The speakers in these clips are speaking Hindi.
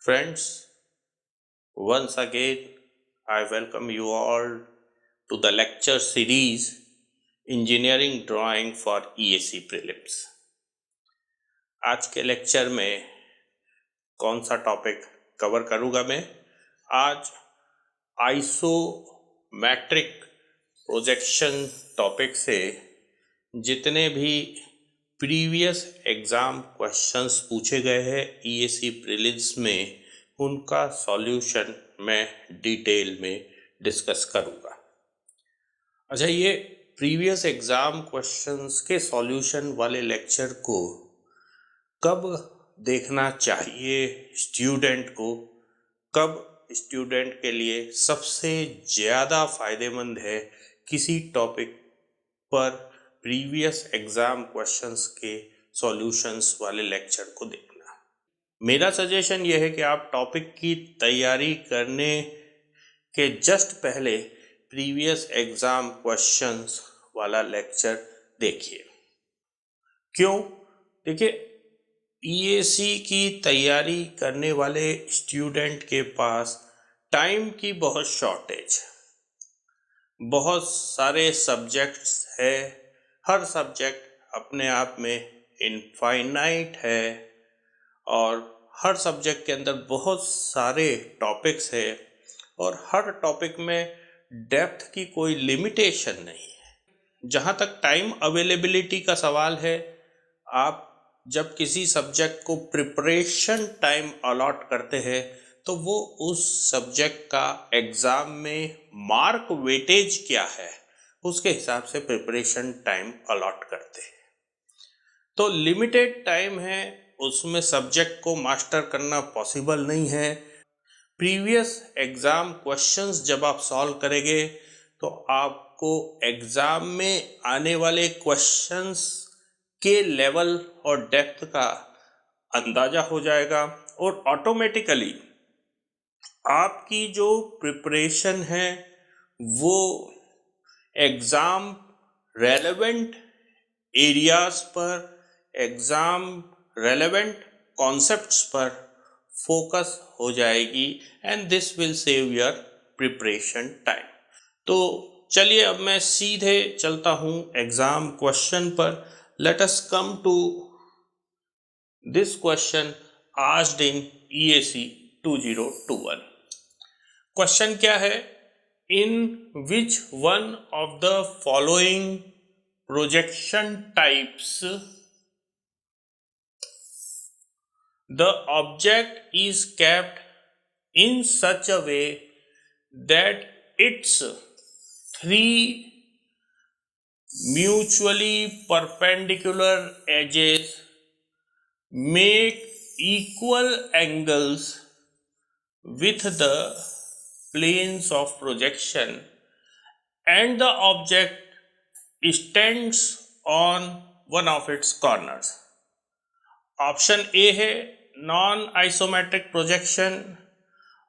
Friends, once again I welcome you all to the lecture series Engineering Drawing for EAC Prelims. आज के लेक्चर में कौन सा टॉपिक कवर करूँगा मैं? आज आइसोमेट्रिक प्रोजेक्शन टॉपिक से जितने भी प्रीवियस एग्ज़ाम क्वेश्चंस पूछे गए हैं EAC प्रीलिम्स में उनका सॉल्यूशन मैं डिटेल में डिस्कस करूँगा। अच्छा, ये प्रीवियस एग्ज़ाम क्वेश्चंस के सॉल्यूशन वाले लेक्चर को कब देखना चाहिए स्टूडेंट को, कब स्टूडेंट के लिए सबसे ज़्यादा फायदेमंद है किसी टॉपिक पर प्रीवियस एग्ज़ाम क्वेश्चंस के सॉल्यूशंस वाले लेक्चर को देखना। मेरा सजेशन यह है कि आप टॉपिक की तैयारी करने के जस्ट पहले प्रीवियस एग्ज़ाम क्वेश्चंस वाला लेक्चर देखिए। क्यों? देखिए, EAC की तैयारी करने वाले स्टूडेंट के पास टाइम की बहुत शॉर्टेज है। बहुत सारे सब्जेक्ट्स है, हर सब्जेक्ट अपने आप में इनफाइनाइट है और हर सब्जेक्ट के अंदर बहुत सारे टॉपिक्स है और हर टॉपिक में डेप्थ की कोई लिमिटेशन नहीं है। जहाँ तक टाइम अवेलेबिलिटी का सवाल है, आप जब किसी सब्जेक्ट को प्रिपरेशन टाइम अलॉट करते हैं तो वो उस सब्जेक्ट का एग्ज़ाम में मार्क वेटेज क्या है उसके हिसाब से प्रिपरेशन टाइम अलॉट करते हैं। तो लिमिटेड टाइम है, उसमें सब्जेक्ट को मास्टर करना पॉसिबल नहीं है। प्रीवियस एग्ज़ाम क्वेश्चंस जब आप सॉल्व करेंगे तो आपको एग्ज़ाम में आने वाले क्वेश्चंस के लेवल और डेप्थ का अंदाज़ा हो जाएगा और ऑटोमेटिकली आपकी जो प्रिपरेशन है वो एग्ज़ाम रेलेवेंट एरियाज़ पर, एग्ज़ाम रेलेवेंट कॉन्सेप्ट्स पर फोकस हो जाएगी and this will save your preparation time. तो चलिए अब मैं सीधे चलता हूँ एग्ज़ाम क्वेश्चन पर। Let us come to this question asked in EAC 2021। Question क्या है? In which one of the following projection types the object is kept in such a way that its three mutually perpendicular edges make equal angles with the planes of projection and the object stands on one of its corners. Option A है non isometric projection,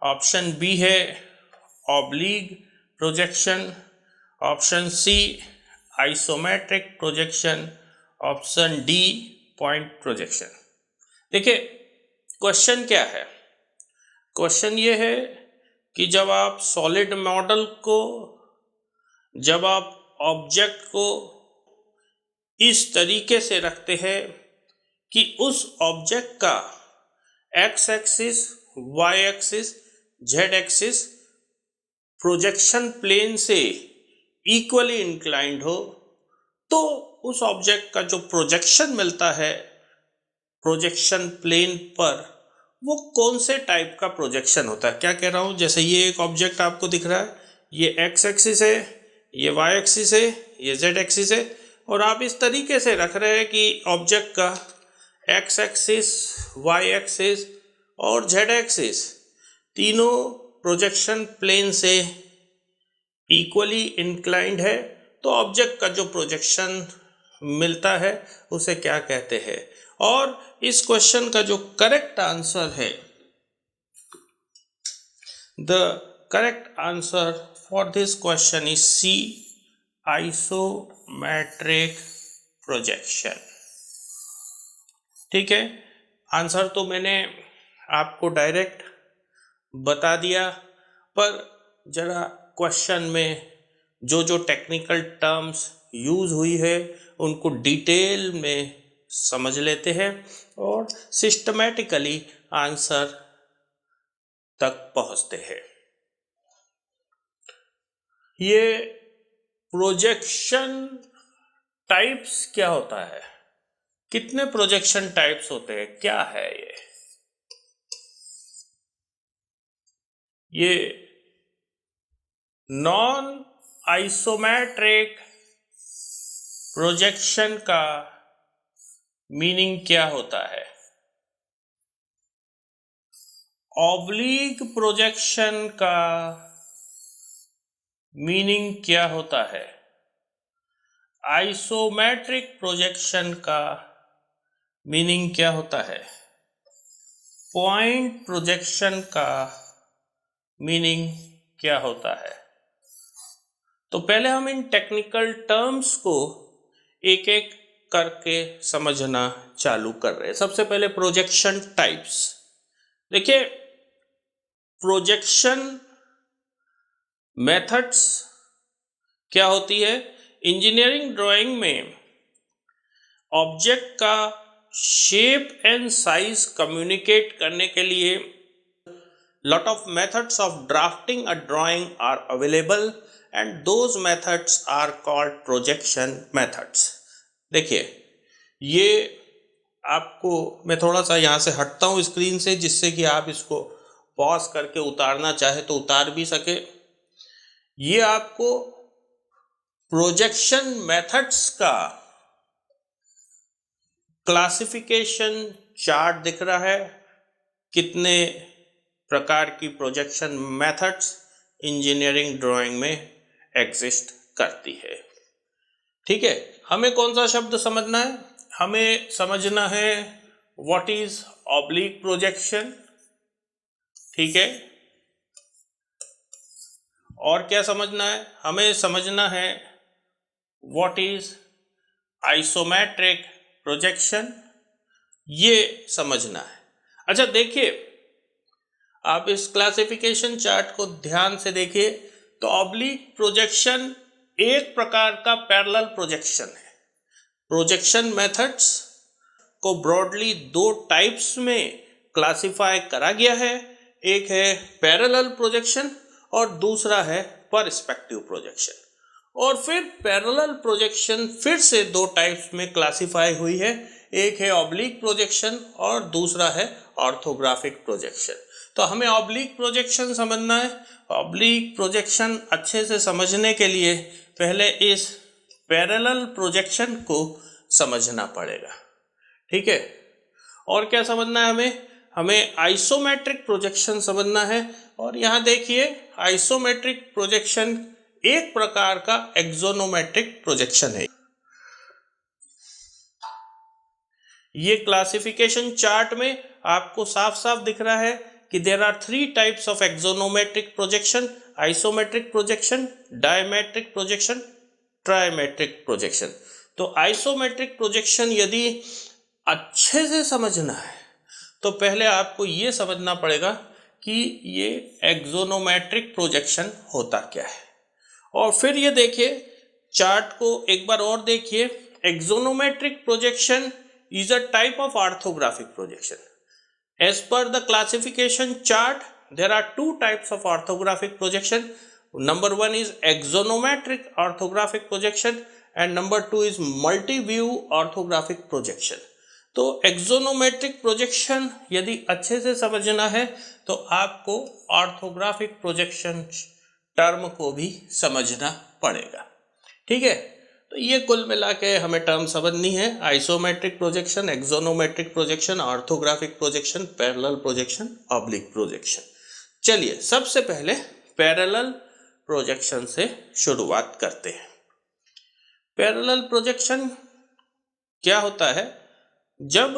option B है oblique projection, option C isometric projection, option D point projection. देखिए, क्वेश्चन क्या है? क्वेश्चन ये है कि जब आप सॉलिड मॉडल को, जब आप ऑब्जेक्ट को इस तरीके से रखते हैं कि उस ऑब्जेक्ट का x axis, Y axis, Z axis projection plane से इक्वली इंक्लाइंड हो, तो उस ऑब्जेक्ट का जो प्रोजेक्शन मिलता है प्रोजेक्शन प्लेन पर वो कौन से टाइप का प्रोजेक्शन होता है। क्या कह रहा हूँ? जैसे ये एक ऑब्जेक्ट आपको दिख रहा है, ये एक्स एक्सिस है, ये वाई एक्सिस है, ये जेड एक्सिस है और आप इस तरीके से रख रहे हैं कि ऑब्जेक्ट का एक्स एक्सिस, वाई एक्सिस और जेड एक्सिस तीनों प्रोजेक्शन प्लेन से इक्वली इंक्लाइंड है, तो ऑब्जेक्ट का जो प्रोजेक्शन मिलता है उसे क्या कहते हैं। और इस क्वेश्चन का जो करेक्ट आंसर है, the correct answer for this question is C, isometric projection. ठीक है, आंसर तो मैंने आपको डायरेक्ट बता दिया, पर जरा क्वेश्चन में जो जो टेक्निकल टर्म्स यूज हुई है उनको डिटेल में समझ लेते हैं और सिस्टमैटिकली आंसर तक पहुंचते हैं। ये प्रोजेक्शन टाइप्स क्या होता है, कितने प्रोजेक्शन टाइप्स होते हैं, क्या है ये नॉन आइसोमेट्रिक प्रोजेक्शन का मीनिंग क्या होता है, ऑब्लिक प्रोजेक्शन का मीनिंग क्या होता है, आइसोमेट्रिक प्रोजेक्शन का मीनिंग क्या होता है, पॉइंट प्रोजेक्शन का मीनिंग क्या होता है। तो पहले हम इन टेक्निकल टर्म्स को एक एक करके समझना चालू कर रहे हैं। सबसे पहले प्रोजेक्शन टाइप्स। देखिए, प्रोजेक्शन मेथड्स क्या होती है, इंजीनियरिंग ड्राइंग में ऑब्जेक्ट का शेप एंड साइज कम्युनिकेट करने के लिए lot of methods of drafting a drawing are available and those methods are called projection methods। देखिए, ये आपको मैं थोड़ा सा यहाँ से हटता हूँ स्क्रीन से, जिससे कि आप इसको पॉज करके उतारना चाहे तो उतार भी सके। ये आपको प्रोजेक्शन मेथड्स का क्लासिफिकेशन चार्ट दिख रहा है, कितने प्रकार की प्रोजेक्शन मेथड्स इंजीनियरिंग ड्राइंग में एग्जिस्ट करती है। ठीक है, हमें कौन सा शब्द समझना है, हमें समझना है व्हाट इज ऑब्लिक प्रोजेक्शन। ठीक है, और क्या समझना है, हमें समझना है व्हाट इज आइसोमेट्रिक प्रोजेक्शन, ये समझना है। अच्छा देखिए, आप इस क्लासिफिकेशन चार्ट को ध्यान से देखिए तो ऑब्लिक प्रोजेक्शन एक प्रकार का पैरेलल प्रोजेक्शन है। प्रोजेक्शन मेथड्स को ब्रॉडली दो टाइप्स में क्लासिफाई करा गया है, एक है पैरेलल प्रोजेक्शन और दूसरा है पर्सपेक्टिव प्रोजेक्शन। और फिर पैरेलल प्रोजेक्शन फिर से दो टाइप्स में क्लासिफाई हुई है, एक है ऑब्लिक प्रोजेक्शन और दूसरा है ऑर्थोग्राफिक प्रोजेक्शन। तो हमें ऑब्लिक प्रोजेक्शन समझना है। ऑब्लिक प्रोजेक्शन अच्छे से समझने के लिए पहले इस पैरेलल प्रोजेक्शन को समझना पड़ेगा। ठीक है, और क्या समझना है हमें, हमें आइसोमेट्रिक प्रोजेक्शन समझना है। और यहाँ देखिए, आइसोमेट्रिक प्रोजेक्शन एक प्रकार का एक्सोनोमेट्रिक प्रोजेक्शन है। ये क्लासिफिकेशन चार्ट में आपको साफ साफ दिख रहा है कि there are 3 types of axonometric projection, isometric projection, dimetric projection, trimetric projection. तो आइसोमेट्रिक प्रोजेक्शन यदि अच्छे से समझना है तो पहले आपको ये समझना पड़ेगा कि ये एक्सोनोमेट्रिक प्रोजेक्शन होता क्या है। और फिर ये देखिए, चार्ट को एक बार और देखिए, axonometric projection is a type of orthographic projection. As per the classification chart, there are 2 types of orthographic projection. Number 1 is axonometric orthographic projection and number 2 is multi-view orthographic projection. तो एक्सोनोमेट्रिक प्रोजेक्शन यदि अच्छे से समझना है तो आपको ऑर्थोग्राफिक प्रोजेक्शन टर्म को भी समझना पड़ेगा। ठीक है, तो ये कुल मिला के हमें टर्म समझनी है, isometric projection, axonometric projection, orthographic projection, parallel projection, oblique projection. चलिए सबसे पहले पैरेलल प्रोजेक्शन से शुरुआत करते हैं। पैरेलल प्रोजेक्शन क्या होता है, जब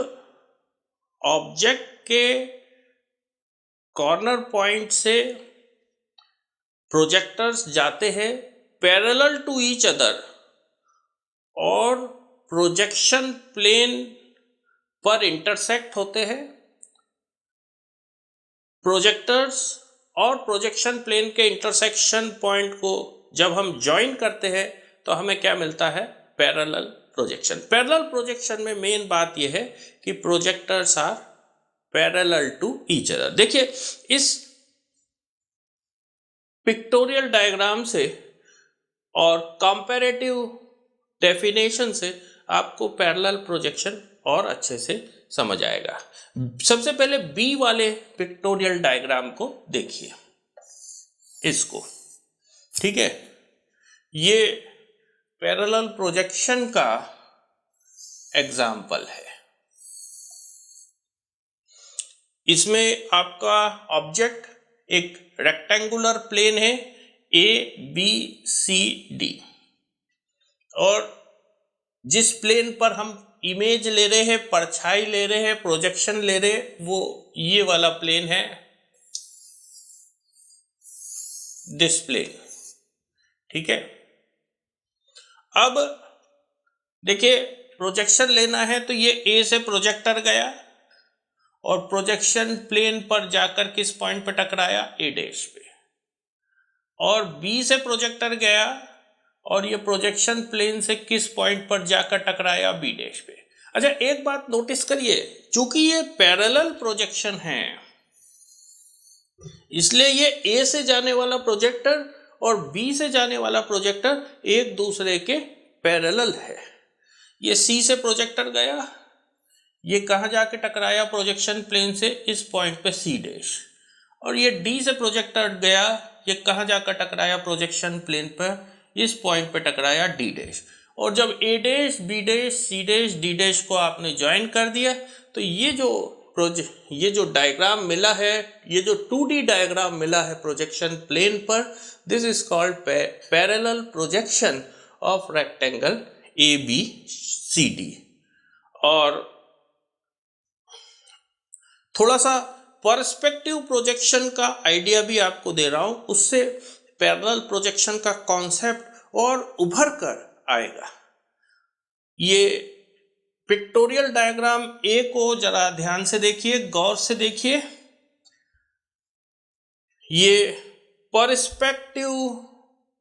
ऑब्जेक्ट के कॉर्नर पॉइंट से प्रोजेक्टर्स जाते हैं पैरेलल टू ईच अदर और प्रोजेक्शन प्लेन पर इंटरसेक्ट होते हैं, प्रोजेक्टर्स और प्रोजेक्शन प्लेन के इंटरसेक्शन पॉइंट को जब हम ज्वाइन करते हैं तो हमें क्या मिलता है, पैरेलल प्रोजेक्शन। पैरेलल प्रोजेक्शन में मेन बात यह है कि projectors are parallel to each other. देखिए इस पिक्टोरियल डायग्राम से और कंपैरेटिव डेफिनेशन से आपको पैरेलल प्रोजेक्शन और अच्छे से समझ आएगा। सबसे पहले बी वाले पिक्टोरियल डायग्राम को देखिए, इसको, ठीक है। ये पैरेलल प्रोजेक्शन का एग्जाम्पल है। इसमें आपका ऑब्जेक्ट एक रेक्टेंगुलर प्लेन है ABCD, और जिस प्लेन पर हम इमेज ले रहे हैं, परछाई ले रहे हैं, प्रोजेक्शन ले रहे हैं, वो ये वाला प्लेन है, दिस प्लेन, ठीक है। अब देखिए प्रोजेक्शन लेना है तो ये A से प्रोजेक्टर गया और प्रोजेक्शन प्लेन पर जाकर किस पॉइंट पे टकराया, A डैश पे, और B से प्रोजेक्टर गया और ये प्रोजेक्शन प्लेन से किस पॉइंट पर जाकर टकराया, B डैश पे। अच्छा एक बात नोटिस करिए, चूंकि ये पैरेलल प्रोजेक्शन है इसलिए ये A से जाने वाला प्रोजेक्टर और B से जाने वाला प्रोजेक्टर एक दूसरे के पैरेलल है। ये C से प्रोजेक्टर गया, ये कहाँ जाके टकराया, प्रोजेक्शन प्लेन से इस पॉइंट पे C डैश, और ये D से प्रोजेक्टर गया, ये कहाँ जाकर टकराया, प्रोजेक्शन प्लेन पर इस पॉइंट पे टकराया D डैश। और जब A dash, B dash, C dash, D dash को आपने ज्वाइन कर दिया तो ये जो डायग्राम मिला है, ये जो 2D डायग्राम मिला है प्रोजेक्शन प्लेन पर, this is called parallel projection of rectangle ABCD। और थोड़ा सा पर्सपेक्टिव प्रोजेक्शन का आइडिया भी आपको दे रहा हूं, उससे पैरेलल प्रोजेक्शन का कॉन्सेप्ट और उभर कर आएगा। ये पिक्टोरियल डायग्राम A को जरा ध्यान से देखिए, गौर से देखिए। ये पर्सपेक्टिव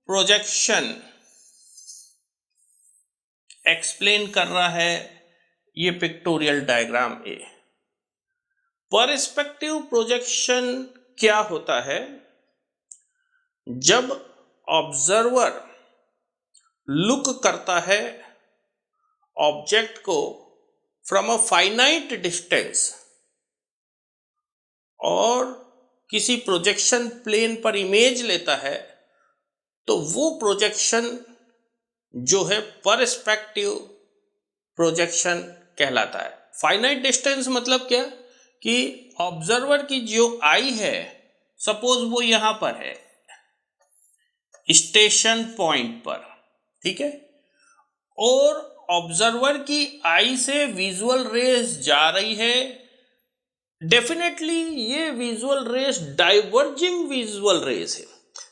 प्रोजेक्शन एक्सप्लेन कर रहा है ये pictorial diagram A। Perspective projection क्या होता है, जब ऑब्जर्वर लुक करता है ऑब्जेक्ट को फ्रॉम अ फाइनाइट डिस्टेंस और किसी प्रोजेक्शन प्लेन पर इमेज लेता है, तो वो प्रोजेक्शन जो है पर्सपेक्टिव प्रोजेक्शन कहलाता है। फाइनाइट डिस्टेंस मतलब क्या, कि ऑब्जर्वर की जो आई है, सपोज वो यहां पर है स्टेशन पॉइंट पर, ठीक है, और ऑब्जर्वर की आई से विजुअल रेस जा रही है, डेफिनेटली ये visual rays diverging visual rays है।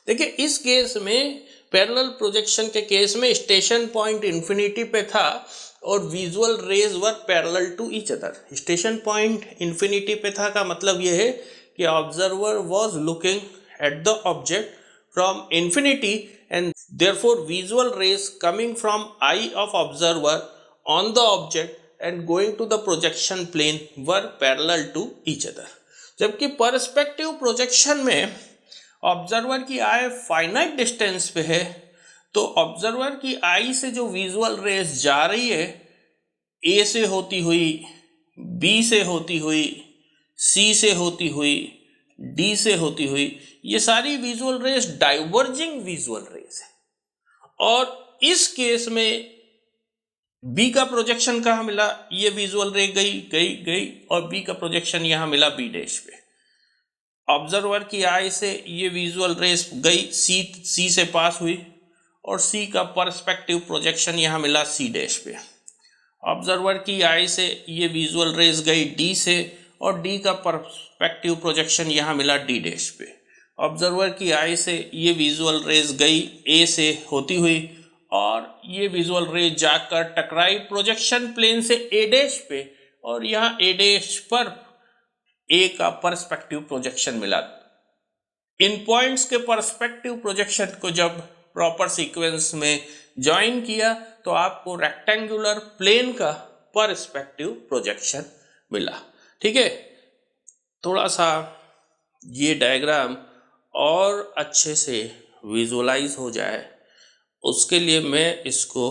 देखिए इस केस में, पैरेलल प्रोजेक्शन के केस में, स्टेशन पॉइंट इंफिनिटी पे था और visual rays were parallel to each other. Station point infinity पे था का मतलब यह है कि observer was looking at the object from infinity and therefore visual rays coming from eye of observer on the object and going to the projection plane were parallel to each other। जबकि पर्सपेक्टिव प्रोजेक्शन में ऑब्जर्वर की आई फाइनाइट डिस्टेंस पे है, तो ऑब्जर्वर की आई से जो विजुअल रेस जा रही है, ए से होती हुई, बी से होती हुई, सी से होती हुई, डी से होती हुई, ये सारी visual rays diverging visual rays है। और इस केस में बी का प्रोजेक्शन कहाँ मिला, ये विजुअल रे गई गई गई और बी का प्रोजेक्शन यहां मिला बी डैश पे। ऑब्जर्वर की आई से ये विजुअल रेस गई, सी से पास हुई और सी का पर्सपेक्टिव प्रोजेक्शन यहां मिला सी डैश पे। ऑब्जर्वर की आई से ये विजुअल रेस गई डी से और डी का पर्सपेक्टिव प्रोजेक्शन यहां मिला डी डैश पे। ऑब्जर्वर की आई से ये विजुअल रेज गई ए से होती हुई और ये विजुअल रेज जाकर टकराई प्रोजेक्शन प्लेन से ए डैश पे, और यहाँ ए डैश पर ए का पर्सपेक्टिव प्रोजेक्शन मिला। इन पॉइंट्स के पर्सपेक्टिव प्रोजेक्शन को जब प्रॉपर सीक्वेंस में ज्वाइन किया तो आपको रेक्टेंगुलर प्लेन का पर्सपेक्टिव प्रोजेक्शन मिला। ठीक है, थोड़ा सा ये डायग्राम और अच्छे से विजुअलाइज हो जाए उसके लिए मैं इसको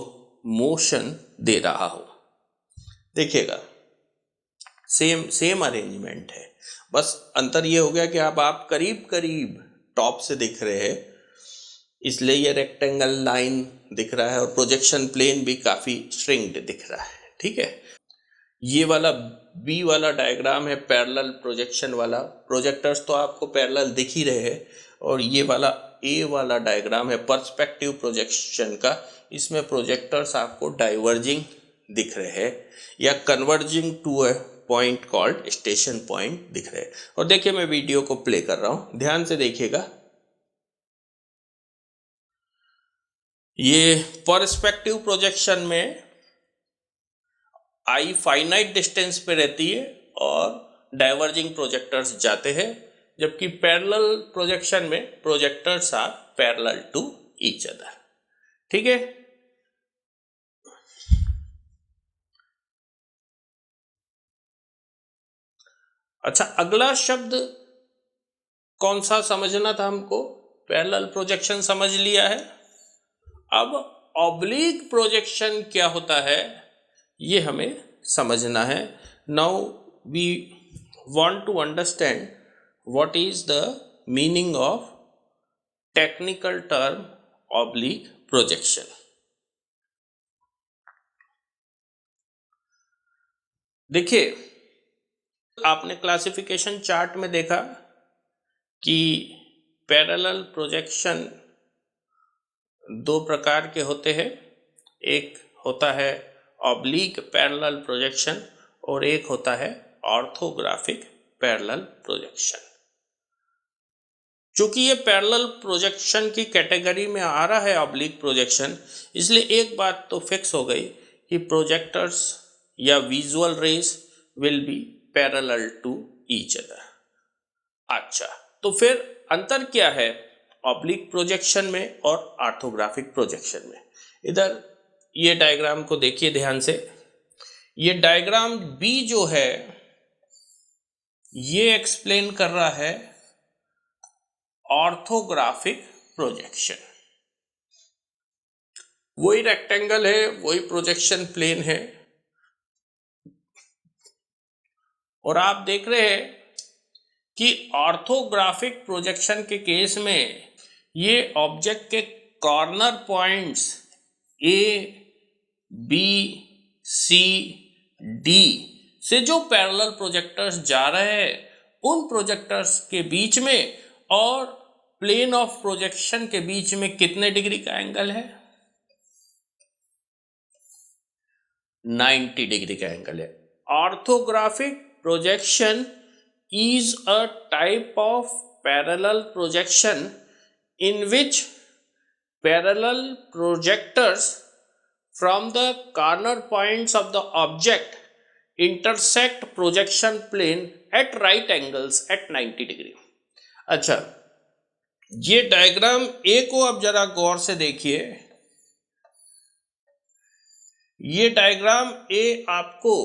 मोशन दे रहा हूं। देखिएगा, सेम अरेंजमेंट है, बस अंतर ये हो गया कि अब आप करीब करीब टॉप से दिख रहे हैं, इसलिए ये रेक्टेंगल लाइन दिख रहा है और प्रोजेक्शन प्लेन भी काफी श्रिंक्ड दिख रहा है। ठीक है, ये वाला बी वाला डायग्राम है पैरेलल प्रोजेक्शन वाला, प्रोजेक्टर्स तो आपको पैरेलल दिख ही रहे हैं, और ये वाला ए वाला डायग्राम है पर्सपेक्टिव प्रोजेक्शन का, इसमें प्रोजेक्टर्स आपको डाइवर्जिंग दिख रहे हैं या converging to a point called station point दिख रहे हैं। और देखिए मैं वीडियो को प्ले कर रहा हूं, ध्यान से देखिएगा। ये पर्सपेक्टिव प्रोजेक्शन में आई फाइनाइट डिस्टेंस पे रहती है और डाइवर्जिंग प्रोजेक्टर्स जाते हैं, जबकि पैरेलल प्रोजेक्शन में projectors are parallel to each other. ठीक है, अच्छा अगला शब्द कौन सा समझना था हमको? पैरेलल प्रोजेक्शन समझ लिया है, अब ऑब्लिक प्रोजेक्शन क्या होता है ये हमें समझना है। Now we want to understand what is the meaning of technical term oblique projection. देखिए, आपने क्लासिफिकेशन चार्ट में देखा कि पैरेलल प्रोजेक्शन दो प्रकार के होते हैं, एक होता है ऑब्लिक पैरेलल प्रोजेक्शन और एक होता है ऑर्थोग्राफिक पैरेलल प्रोजेक्शन। चूंकि ये पैरेलल प्रोजेक्शन की कैटेगरी में आ रहा है ऑब्लिक प्रोजेक्शन, इसलिए एक बात तो फिक्स हो गई कि प्रोजेक्टर्स या visual rays will be parallel to each other. अच्छा, तो फिर अंतर क्या है ऑब्लिक प्रोजेक्शन में और ऑर्थोग्राफिक प्रोजेक्शन में? इधर ये डायग्राम को देखिए ध्यान से। ये डायग्राम बी जो है ये एक्सप्लेन कर रहा है ऑर्थोग्राफिक प्रोजेक्शन। वही रेक्टेंगल है, वही प्रोजेक्शन प्लेन है, और आप देख रहे हैं कि ऑर्थोग्राफिक प्रोजेक्शन के केस में ये ऑब्जेक्ट के corner points A B C D से जो पैरेलल प्रोजेक्टर्स जा रहे हैं उन प्रोजेक्टर्स के बीच में और प्लेन ऑफ प्रोजेक्शन के बीच में कितने डिग्री का एंगल है? 90 डिग्री का एंगल है। Orthographic projection is a type of parallel projection in which parallel projectors from the corner points of the object intersect projection plane at right angles at 90 degree। अच्छा, ये डायग्राम ए को अब जरा गौर से देखिए। ये डायग्राम ए आपको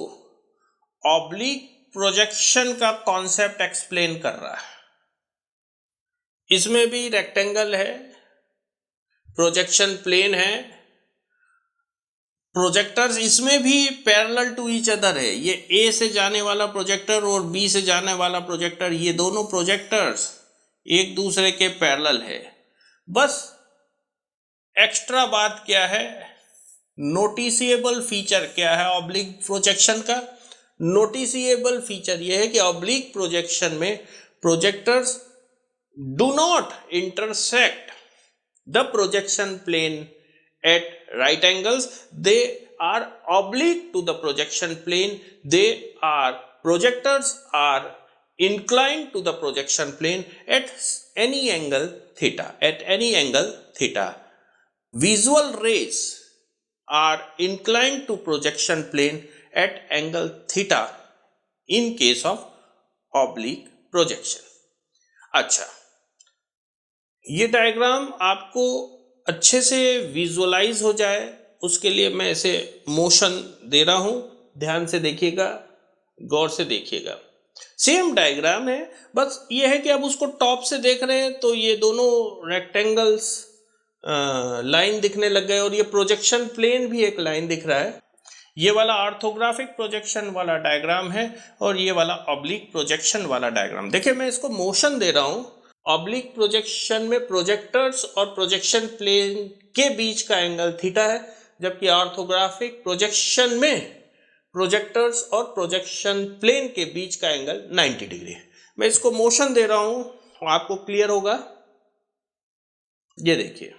ऑब्लिक प्रोजेक्शन का कॉन्सेप्ट एक्सप्लेन कर रहा है। इसमें भी रेक्टेंगल है, प्रोजेक्शन प्लेन है, प्रोजेक्टर्स इसमें भी पैरेलल टू ईच अदर है। ये ए से जाने वाला प्रोजेक्टर और बी से जाने वाला प्रोजेक्टर, ये दोनों प्रोजेक्टर्स एक दूसरे के पैरेलल है। बस एक्स्ट्रा बात क्या है, नोटिसिएबल फीचर क्या है ऑब्लिक प्रोजेक्शन का? नोटिसिएबल फीचर यह है कि ऑब्लिक प्रोजेक्शन में projectors do not intersect the projection plane at right angles, they are oblique to the projection plane, they are projectors are inclined to the projection plane at any angle theta, at any angle theta. Visual rays are inclined to projection plane at angle theta in case of oblique projection. अच्छा, ये डायग्राम आपको अच्छे से विजुअलाइज हो जाए उसके लिए मैं इसे मोशन दे रहा हूं, ध्यान से देखिएगा, गौर से देखिएगा। सेम डायग्राम है, बस ये है कि अब उसको टॉप से देख रहे हैं तो ये दोनों रेक्टेंगल्स लाइन दिखने लग गए और ये प्रोजेक्शन प्लेन भी एक लाइन दिख रहा है। ये वाला ऑर्थोग्राफिक प्रोजेक्शन वाला डायग्राम है और ये वाला ऑब्लिक प्रोजेक्शन वाला डायग्राम। देखिए मैं इसको मोशन दे रहा हूं। ऑब्लिक प्रोजेक्शन में प्रोजेक्टर्स और प्रोजेक्शन प्लेन के बीच का एंगल थीटा है, जबकि ऑर्थोग्राफिक प्रोजेक्शन में प्रोजेक्टर्स और प्रोजेक्शन प्लेन के बीच का एंगल 90 डिग्री है। मैं इसको मोशन दे रहा हूं, आपको क्लियर होगा। ये देखिए,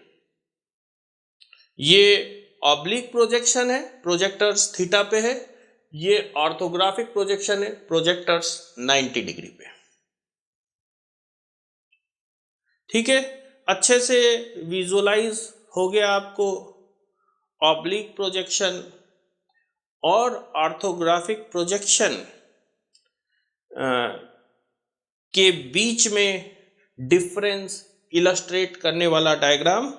ये ऑब्लिक प्रोजेक्शन है, प्रोजेक्टर्स थीटा पे है। ये ऑर्थोग्राफिक प्रोजेक्शन है, प्रोजेक्टर्स 90 डिग्री पे। ठीक है, अच्छे से विजुअलाइज हो गया आपको ऑब्लिक प्रोजेक्शन और ऑर्थोग्राफिक प्रोजेक्शन के बीच में डिफरेंस इलस्ट्रेट करने वाला डायग्राम।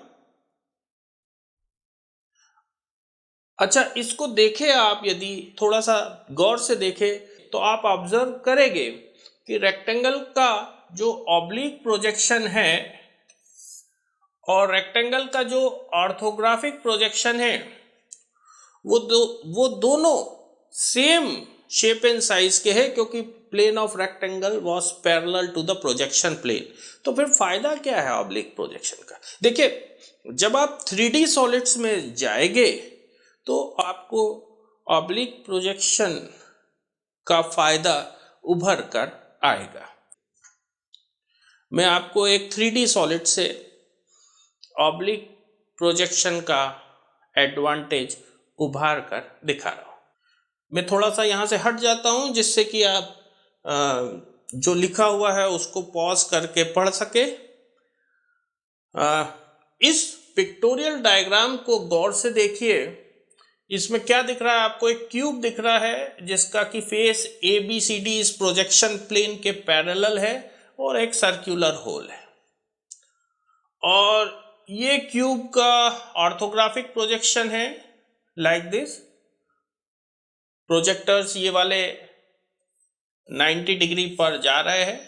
अच्छा, इसको देखें आप, यदि थोड़ा सा गौर से देखें तो आप ऑब्जर्व करेंगे कि रेक्टेंगल का जो ऑब्लिक प्रोजेक्शन है और रेक्टेंगल का जो ऑर्थोग्राफिक प्रोजेक्शन है वो दोनों सेम शेप एंड साइज के हैं, क्योंकि plane of rectangle was parallel to the projection plane. तो फिर फायदा क्या है ऑब्लिक प्रोजेक्शन का? देखिए, जब आप 3D सॉलिड्स में जाएंगे तो आपको ऑब्लिक प्रोजेक्शन का फायदा उभर कर आएगा। मैं आपको एक 3D सॉलिड से ऑब्लिक प्रोजेक्शन का एडवांटेज उभार कर दिखा रहा हूं। मैं थोड़ा सा यहां से हट जाता हूं जिससे कि आप जो लिखा हुआ है उसको पॉज करके पढ़ सके। इस पिक्टोरियल डायग्राम को गौर से देखिए। इसमें क्या दिख रहा है आपको? एक क्यूब दिख रहा है जिसका कि फेस ABCD इस प्रोजेक्शन प्लेन के पैरेलल है और एक सर्कुलर होल है। और ये क्यूब का ऑर्थोग्राफिक प्रोजेक्शन है लाइक दिस। प्रोजेक्टर्स ये वाले 90 डिग्री पर जा रहे हैं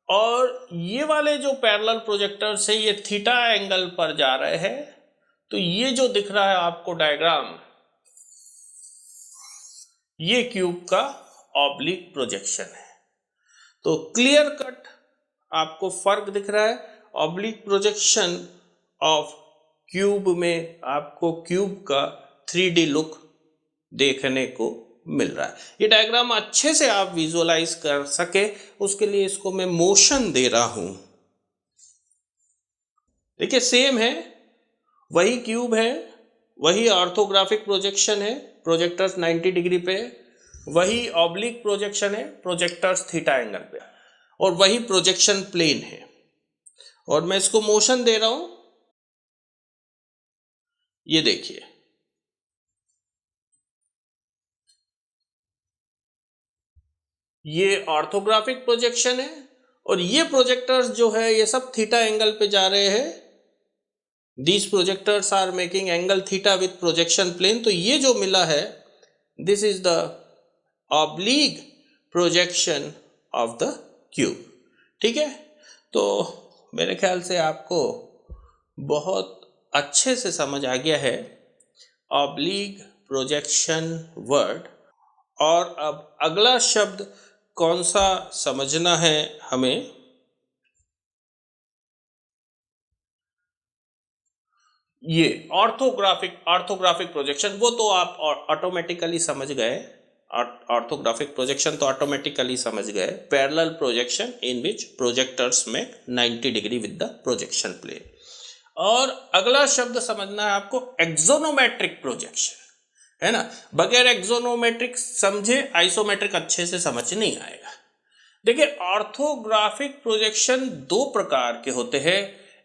और ये वाले जो पैरेलल प्रोजेक्टर्स है ये थीटा एंगल पर जा रहे हैं। तो ये जो दिख रहा है आपको डायग्राम, ये क्यूब का ऑब्लिक प्रोजेक्शन है। तो क्लियर कट आपको फर्क दिख रहा है। ऑब्लिक प्रोजेक्शन ऑफ क्यूब में आपको क्यूब का 3D लुक देखने को मिल रहा है। ये डायग्राम अच्छे से आप विजुअलाइज कर सके उसके लिए इसको मैं मोशन दे रहा हूं। देखिए, सेम है, वही क्यूब है, वही ऑर्थोग्राफिक प्रोजेक्शन है, प्रोजेक्टर्स 90 डिग्री पे, वही ऑब्लिक प्रोजेक्शन है, प्रोजेक्टर्स थीटा एंगल पे, और वही प्रोजेक्शन प्लेन है। और मैं इसको मोशन दे रहा हूं। ये देखिए, ये ऑर्थोग्राफिक प्रोजेक्शन है और ये प्रोजेक्टर्स जो है ये सब थीटा एंगल पे जा रहे हैं। These projectors are making angle theta with projection plane। तो ये जो मिला है, this is the oblique projection of the cube। ठीक है, तो मेरे ख्याल से आपको बहुत अच्छे से समझ आ गया है ऑब्लिक प्रोजेक्शन वर्ड। और अब अगला शब्द कौन सा समझना है हमें? ये ऑर्थोग्राफिक प्रोजेक्शन, वो तो आप ऑटोमेटिकली समझ गए। ऑर्थोग्राफिक प्रोजेक्शन तो ऑटोमेटिकली समझ गए। Parallel projection in which projectors make 90 degree with the projection plane. और अगला शब्द समझना है आपको एक्सोनोमेट्रिक प्रोजेक्शन, है ना। बगैर एक्सोनोमेट्रिक समझे आइसोमेट्रिक अच्छे से समझ नहीं आएगा। देखिए, ऑर्थोग्राफिक प्रोजेक्शन दो प्रकार के होते हैं,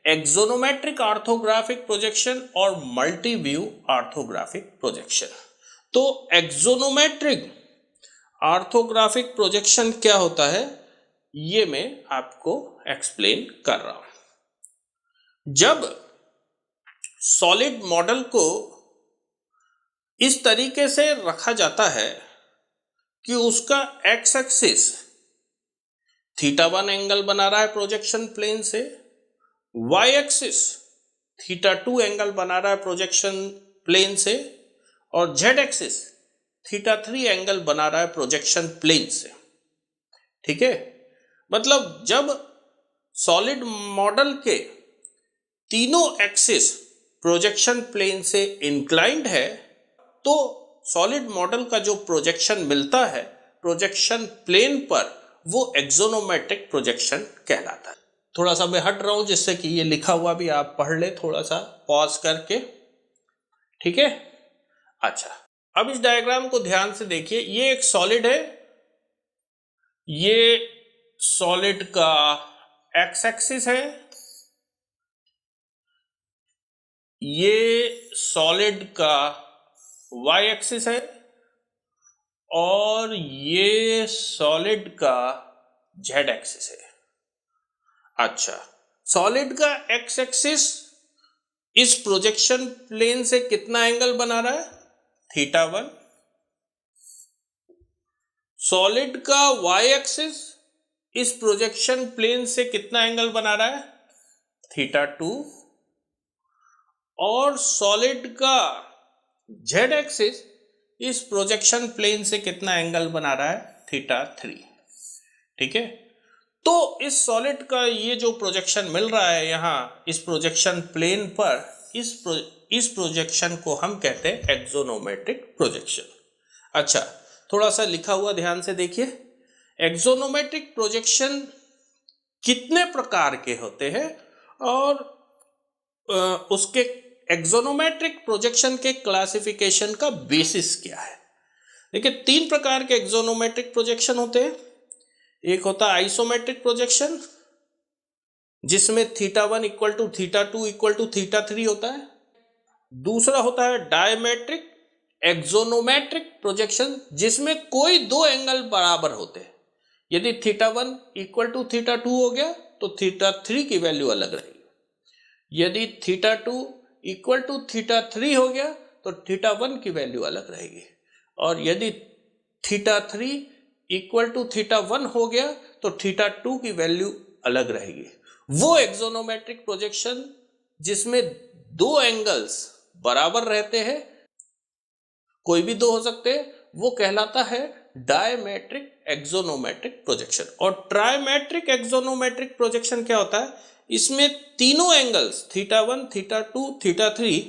एक्सोनोमेट्रिक ऑर्थोग्राफिक प्रोजेक्शन और मल्टी व्यू ऑर्थोग्राफिक प्रोजेक्शन। तो एक्सोनोमेट्रिक ऑर्थोग्राफिक प्रोजेक्शन क्या होता है? ये मैं आपको एक्सप्लेन कर रहा हूं। जब सॉलिड मॉडल को इस तरीके से रखा जाता है कि उसका एक्स एक्सिस θ1 एंगल बना रहा है प्रोजेक्शन प्लेन से, वाई एक्सिस θ2 एंगल बना रहा है प्रोजेक्शन प्लेन से, और जेड एक्सिस θ3 एंगल बना रहा है प्रोजेक्शन प्लेन से। ठीक है, मतलब जब सॉलिड मॉडल के तीनों एक्सिस प्रोजेक्शन प्लेन से इंक्लाइंड है तो सॉलिड मॉडल का जो प्रोजेक्शन मिलता है प्रोजेक्शन प्लेन पर, वो एक्सोनोमेट्रिक प्रोजेक्शन कहलाता है। थोड़ा सा मैं हट रहा हूं जिससे कि ये लिखा हुआ भी आप पढ़ ले, थोड़ा सा पॉज करके। ठीक है, अच्छा, अब इस डायग्राम को ध्यान से देखिए। ये एक सॉलिड है, ये सॉलिड का एक्स एक्सिस है, ये सॉलिड का वाई एक्सिस है, और ये सॉलिड का जेड एक्सिस है। अच्छा, सॉलिड का एक्स एक्सिस इस प्रोजेक्शन प्लेन से कितना एंगल बना रहा है? θ1। सॉलिड का वाई एक्सिस इस प्रोजेक्शन प्लेन से कितना एंगल बना रहा है? θ2। और सॉलिड का जेड एक्सिस इस प्रोजेक्शन प्लेन से कितना एंगल बना रहा है? θ3। ठीक है, तो इस सॉलिड का ये जो प्रोजेक्शन मिल रहा है यहाँ इस प्रोजेक्शन प्लेन पर, इस प्रोजेक्शन को हम कहते हैं एक्सोनोमेट्रिक प्रोजेक्शन। अच्छा, थोड़ा सा लिखा हुआ ध्यान से देखिए। एक्सोनोमेट्रिक प्रोजेक्शन कितने प्रकार के होते हैं और उसके एक्सोनोमेट्रिक प्रोजेक्शन के क्लासिफिकेशन का बेसिस क्या है? देखिए, तीन प्रकार के एक्सोनोमेट्रिक प्रोजेक्शन होते हैं। एक होता है आइसोमेट्रिक प्रोजेक्शन जिसमें θ1 इक्वल टू θ2 इक्वल टू θ3 होता है। दूसरा होता है डायमेट्रिक एक्सोनोमेट्रिक प्रोजेक्शन जिसमें कोई दो एंगल बराबर होते हैं। यदि θ1 इक्वल टू θ2 हो गया तो θ3 की वैल्यू अलग रहेगी। यदि θ2 इक्वल टू θ3 हो गया तो θ1 की वैल्यू अलग रहेगी। और यदि θ3 इक्वल टू θ1 हो गया तो θ2 की वैल्यू अलग रहेगी। वो एक्सोनोमेट्रिक प्रोजेक्शन जिसमें दो एंगल्स बराबर रहते हैं, कोई भी दो हो सकते हैं, वो कहलाता है डायमेट्रिक एक्सोनोमेट्रिक प्रोजेक्शन। और ट्राइमेट्रिक एक्सोनोमेट्रिक प्रोजेक्शन क्या होता है? इसमें तीनों एंगल्स θ1 θ2 θ3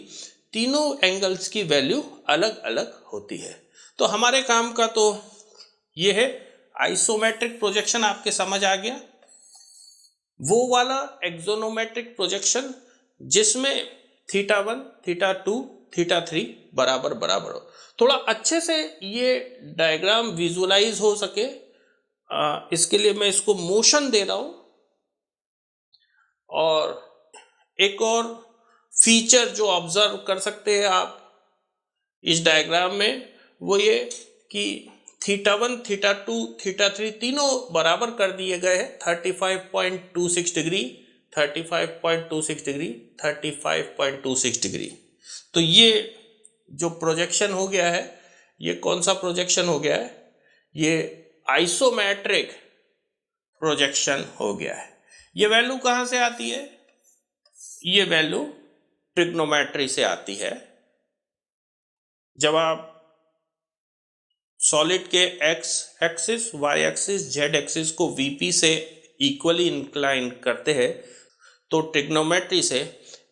तीनों एंगल्स की वैल्यू अलग अलग होती है। तो हमारे काम का तो ये है, आइसोमेट्रिक प्रोजेक्शन आपके समझ आ गया, वो वाला एक्सोनोमेट्रिक प्रोजेक्शन जिसमें θ1 θ2 θ3 बराबर बराबर हो। थोड़ा अच्छे से ये डायग्राम विजुअलाइज हो सके इसके लिए मैं इसको मोशन दे रहा हूं। और एक और फीचर जो ऑब्जर्व कर सकते हैं आप इस डायग्राम में वो ये कि θ1 θ2 θ3 तीनों बराबर कर दिए गए हैं 35.26 डिग्री 35.26 डिग्री 35.26 डिग्री। तो ये जो प्रोजेक्शन हो गया है, ये कौन सा प्रोजेक्शन हो गया है? ये आइसोमेट्रिक प्रोजेक्शन हो गया है। ये वैल्यू कहाँ से आती है? ये वैल्यू ट्रिग्नोमेट्री से आती है। जब आप सॉलिड के X axis Y axis Z axis को वीपी से इक्वली इंक्लाइन करते हैं तो ट्रिग्नोमेट्री से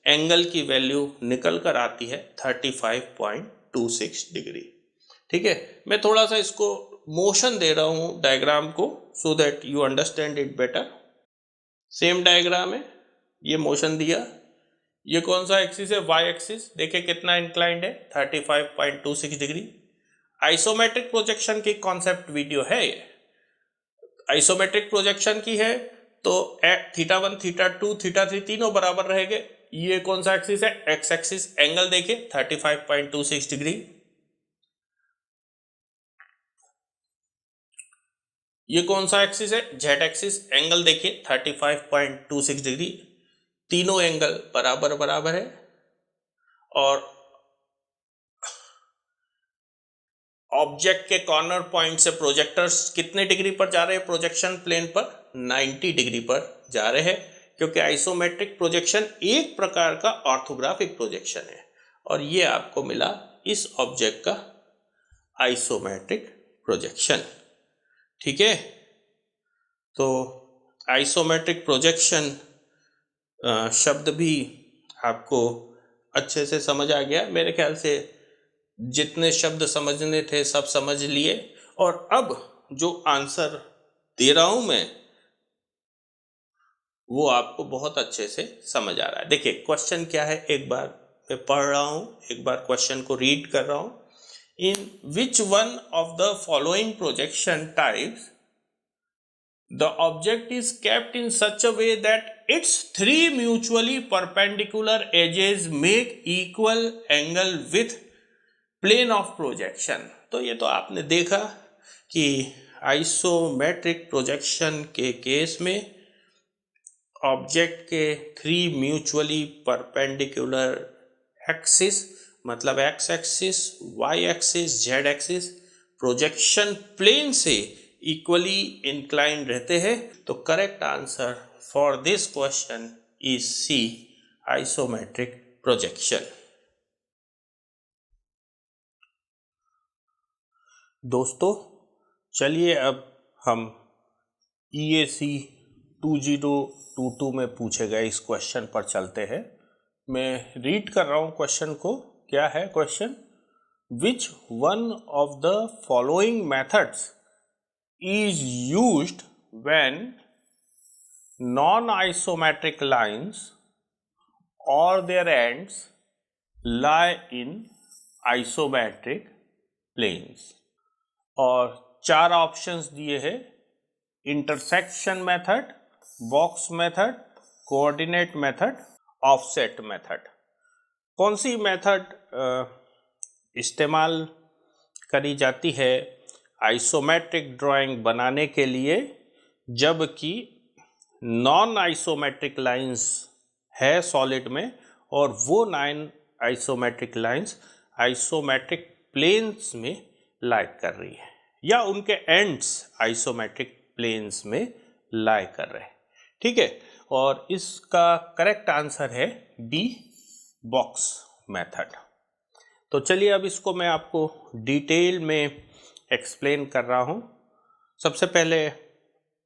एंगल की वैल्यू निकल कर आती है 35.26 डिग्री। ठीक है, मैं थोड़ा सा इसको मोशन दे रहा हूं डायग्राम को so that you understand it better. Same diagram है, ये मोशन दिया, ये कौन सा एक्सिस है? Y axis. देखिए कितना इंक्लाइंड है 35.26 डिग्री। आइसोमेट्रिक प्रोजेक्शन की कॉन्सेप्ट वीडियो है ये। आइसोमेट्रिक प्रोजेक्शन की है तो θ1 θ2 θ3 तीनों बराबर रहेंगे। ये कौन सा एक्सिस है? X axis. एंगल देखिए 35.26 डिग्री। ये कौन सा एक्सिस है? Z axis. एंगल देखिए 35.26 डिग्री, तीनों एंगल बराबर बराबर है। और ऑब्जेक्ट के कॉर्नर पॉइंट से प्रोजेक्टर्स कितने डिग्री पर जा रहे हैं? प्रोजेक्शन प्लेन पर 90 डिग्री पर जा रहे हैं, क्योंकि आइसोमेट्रिक प्रोजेक्शन एक प्रकार का ऑर्थोग्राफिक प्रोजेक्शन है। और ये आपको मिला इस ऑब्जेक्ट का आइसोमेट्रिक प्रोजेक्शन। ठीक है, तो आइसोमेट्रिक प्रोजेक्शन शब्द भी आपको अच्छे से समझ आ गया मेरे ख्याल से। जितने शब्द समझने थे सब समझ लिए। और अब जो आंसर दे रहा हूं मैं वो आपको बहुत अच्छे से समझ आ रहा है। देखिए क्वेश्चन क्या है, एक बार मैं पढ़ रहा हूं, एक बार क्वेश्चन को रीड कर रहा हूं। In which one of the following projection types the object is kept in such a way that its three mutually perpendicular edges make equal angle with plane of projection? तो ये तो आपने देखा कि आइसोमेट्रिक प्रोजेक्शन के केस में ऑब्जेक्ट के थ्री म्यूचुअली परपेंडिकुलर एक्सिस, मतलब X axis, Y axis, Z axis projection plane से इक्वली इंक्लाइन रहते हैं। तो correct answer for this question is C, isometric projection. दोस्तों चलिए अब हम EAC 2022 में पूछे गए इस क्वेश्चन पर चलते हैं। मैं रीड कर रहा हूं क्वेश्चन को। क्या है question? Which one of the following methods is used when non-isometric lines or their ends lie in isometric planes? और चार ऑप्शंस दिए हैं: intersection method, box method, coordinate method, offset method. कौन सी मेथड इस्तेमाल करी जाती है आइसोमेट्रिक ड्राइंग बनाने के लिए, जबकि नॉन आइसोमेट्रिक लाइंस है सॉलिड में और वो 9 आइसोमेट्रिक लाइंस आइसोमेट्रिक प्लेन्स में लाई कर रही है, या उनके एंड्स आइसोमेट्रिक प्लेन्स में लाई कर रहे हैं? ठीक है, और इसका करेक्ट आंसर है बी, बॉक्स मेथड। तो चलिए अब इसको मैं आपको डिटेल में एक्सप्लेन कर रहा हूं। सबसे पहले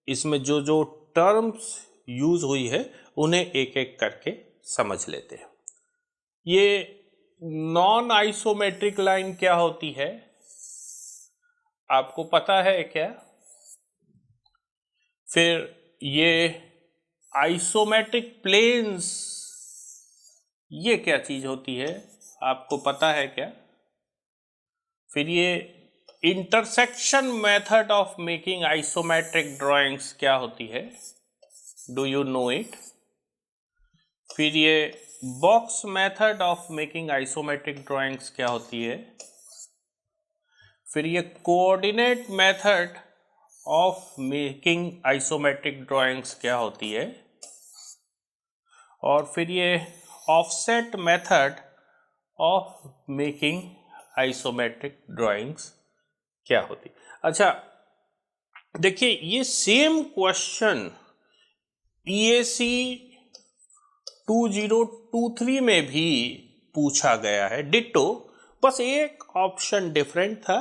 इसमें जो जो टर्म्स यूज हुई है उन्हें एक एक करके समझ लेते हैं। ये नॉन आइसोमेट्रिक लाइन क्या होती है, आपको पता है क्या? फिर ये आइसोमेट्रिक प्लेन्स, ये क्या चीज होती है, आपको पता है क्या? फिर ये intersection method of making isometric drawings क्या होती है, डू यू नो इट? फिर ये box method of making isometric drawings क्या होती है? फिर ये coordinate method of making isometric drawings क्या होती है? और फिर ये offset method of making isometric drawings क्या होती? अच्छा देखिए, ये सेम क्वेश्चन EAC 2023 में भी पूछा गया है, डिट्टो, बस एक ऑप्शन डिफरेंट था।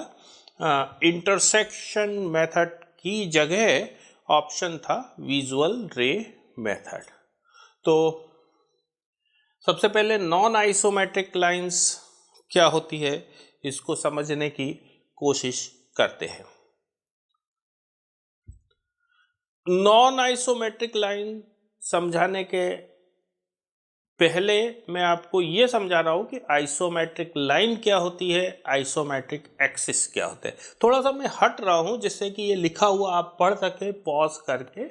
इंटरसेक्शन मेथड की जगह ऑप्शन था विजुअल रे मेथड। तो सबसे पहले नॉन आइसोमेट्रिक लाइंस क्या होती है इसको समझने की कोशिश करते हैं। नॉन आइसोमेट्रिक लाइन समझाने के पहले मैं आपको यह समझा रहा हूं कि आइसोमेट्रिक लाइन क्या होती है, आइसोमेट्रिक एक्सिस क्या होते हैं। थोड़ा सा मैं हट रहा हूं जिससे कि ये लिखा हुआ आप पढ़ सके पॉज करके।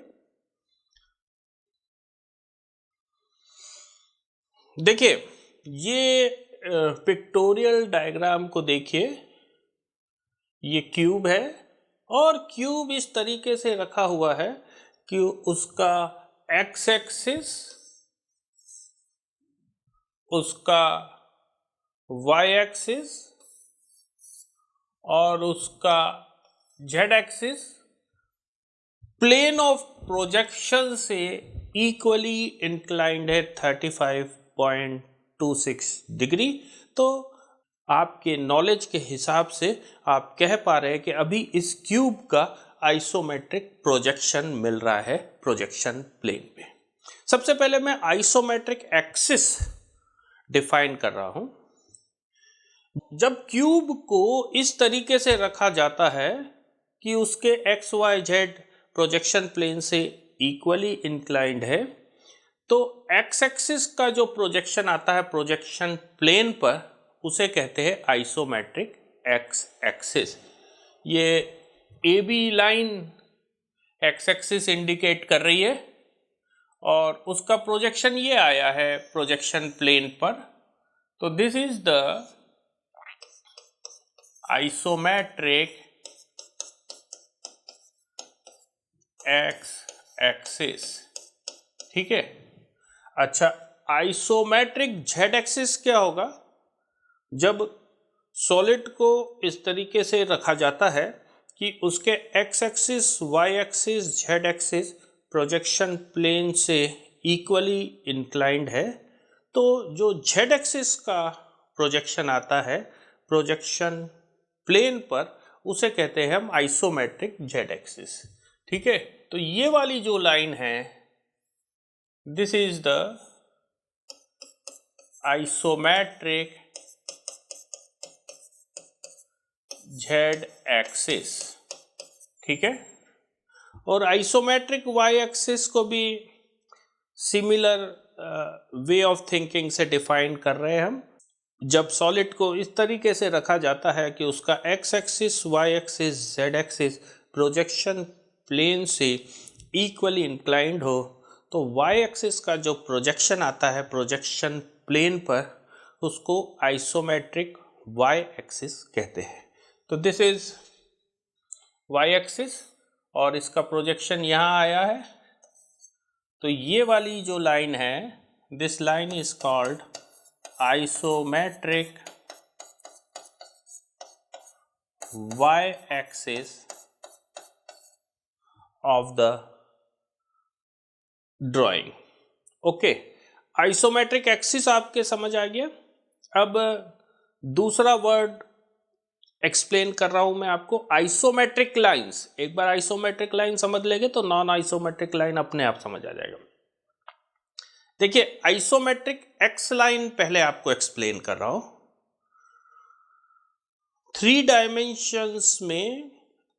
देखिए ये पिक्टोरियल डायग्राम को देखिए, ये क्यूब है और क्यूब इस तरीके से रखा हुआ है कि उसका एक्स एक्सिस, उसका वाई एक्सिस और उसका Z axis plane of projection से इक्वली इंक्लाइंड है 35.26 डिग्री। तो आपके नॉलेज के हिसाब से आप कह पा रहे हैं कि अभी इस क्यूब का आइसोमेट्रिक प्रोजेक्शन मिल रहा है प्रोजेक्शन प्लेन पे। सबसे पहले मैं आइसोमेट्रिक एक्सिस डिफाइन कर रहा हूं। जब क्यूब को इस तरीके से रखा जाता है कि उसके X Y Z projection plane से इक्वली इंक्लाइंड है, तो एक्स एक्सिस का जो प्रोजेक्शन आता है प्रोजेक्शन प्लेन पर उसे कहते हैं आइसोमेट्रिक एक्स एक्सिस। ये A B line X axis indicate कर रही है और उसका प्रोजेक्शन ये आया है प्रोजेक्शन प्लेन पर। तो this is the isometric X axis. ठीक है। अच्छा, आइसोमेट्रिक जेड एक्सिस क्या होगा? जब सॉलिड को इस तरीके से रखा जाता है कि उसके X axis, Y axis, Z axis projection plane से इक्वली इंक्लाइंड है, तो जो जेड एक्सिस का प्रोजेक्शन आता है प्रोजेक्शन प्लेन पर उसे कहते हैं हम आइसोमेट्रिक जेड एक्सिस। ठीक है। तो ये वाली जो लाइन है this is the isometric Z axis. ठीक है। और आइसोमेट्रिक वाई एक्सिस को भी सिमिलर वे ऑफ थिंकिंग से डिफाइन कर रहे हैं हम। जब सॉलिड को इस तरीके से रखा जाता है कि उसका X axis, Y axis, Z axis projection plane से इक्वली इंक्लाइंड हो, तो वाई एक्सिस का जो प्रोजेक्शन आता है प्रोजेक्शन प्लेन पर उसको आइसोमेट्रिक वाई एक्सिस कहते हैं। तो दिस इज वाई एक्सिस और इसका प्रोजेक्शन यहाँ आया है। तो ये वाली जो लाइन है this line is called isometric Y axis of the drawing. Okay, isometric axis आपके समझ आ गया। अब दूसरा वर्ड एक्सप्लेन कर रहा हूं मैं आपको, आइसोमेट्रिक लाइंस। एक बार आइसोमेट्रिक लाइन समझ लेंगे तो नॉन आइसोमेट्रिक लाइन अपने आप समझ आ जाएगा। देखिए, आइसोमेट्रिक एक्स लाइन पहले आपको एक्सप्लेन कर रहा हूं। 3 डायमेंशंस में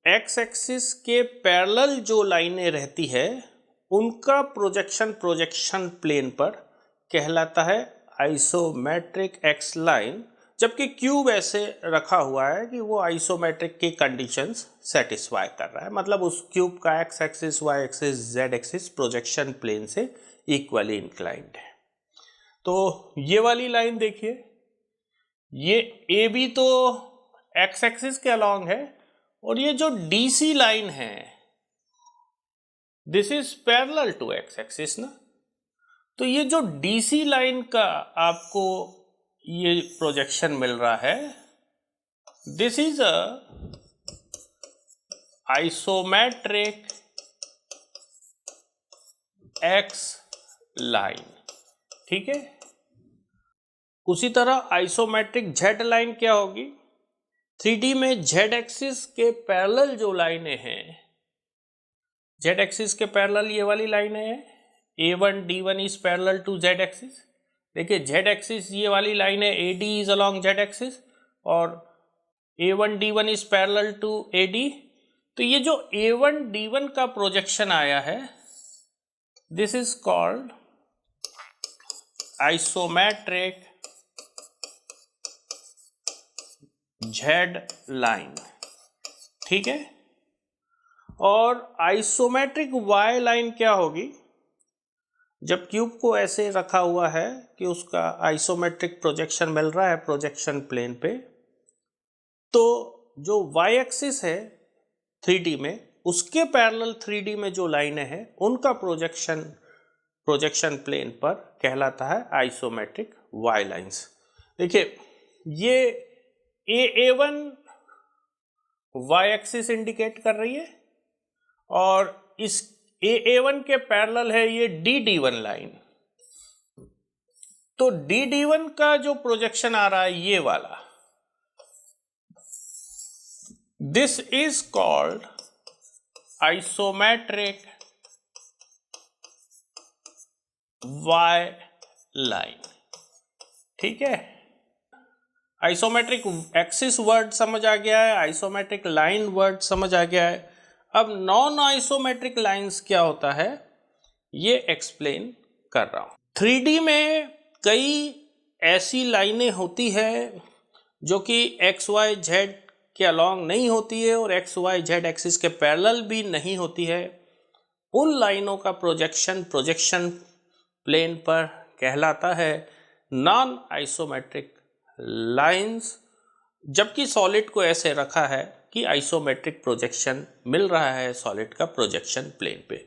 एक्स एक्सिस के पैरेलल जो लाइनें रहती है उनका प्रोजेक्शन प्लेन पर कहलाता है आइसोमेट्रिक एक्स लाइन, जबकि क्यूब ऐसे रखा हुआ है कि वो आइसोमेट्रिक की कंडीशंस सेटिस्फाई कर रहा है, मतलब उस क्यूब का x axis, Y axis, Z axis projection plane से इक्वली इंक्लाइंड है। तो ये वाली लाइन देखिए, ये ए बी तो एक्स एक्सिस के अलॉन्ग है और ये जो डीसी लाइन है this is parallel to X axis ना। तो ये जो डीसी लाइन का आपको ये प्रोजेक्शन मिल रहा है this is a isometric x line. ठीक है। उसी तरह आइसोमेट्रिक जेड लाइन क्या होगी? 3D में जेड एक्सिस के पैरेलल जो लाइनें हैं, जेड एक्सिस के पैरेलल ये वाली लाइनें हैं, A1 D1 is parallel to Z axis. देखिए, जेड एक्सिस ये वाली लाइन है, AD is along Z axis और A1 D1 is parallel to AD। तो ये जो A1 D1 का प्रोजेक्शन आया है this is called isometric Z line. ठीक है। और आइसोमेट्रिक वाई लाइन क्या होगी? जब क्यूब को ऐसे रखा हुआ है कि उसका आइसोमेट्रिक प्रोजेक्शन मिल रहा है प्रोजेक्शन प्लेन पे, तो जो वाई एक्सिस है 3D में, उसके पैरेलल 3D में जो लाइनें हैं उनका प्रोजेक्शन प्लेन पर कहलाता है आइसोमेट्रिक वाई लाइंस। देखिए ये A1 वाई एक्सिस इंडिकेट कर रही है और इस A1 के पैरेलल है ये DD1 लाइन। तो DD1 का जो प्रोजेक्शन आ रहा है ये वाला, this is called isometric Y line. ठीक है, आइसोमेट्रिक एक्सिस वर्ड समझ आ गया है, आइसोमेट्रिक लाइन वर्ड समझ आ गया है। अब नॉन आइसोमेट्रिक लाइंस क्या होता है ये एक्सप्लेन कर रहा हूं। 3D में कई ऐसी लाइनें होती है जो कि XYZ के अलॉन्ग नहीं होती है और XYZ एक्सिस के पैरेलल भी नहीं होती है। उन लाइनों का प्रोजेक्शन प्लेन पर कहलाता है नॉन आइसोमेट्रिक लाइंस, जबकि सॉलिड को ऐसे रखा है कि आइसोमेट्रिक प्रोजेक्शन मिल रहा है सॉलिड का प्रोजेक्शन प्लेन पे।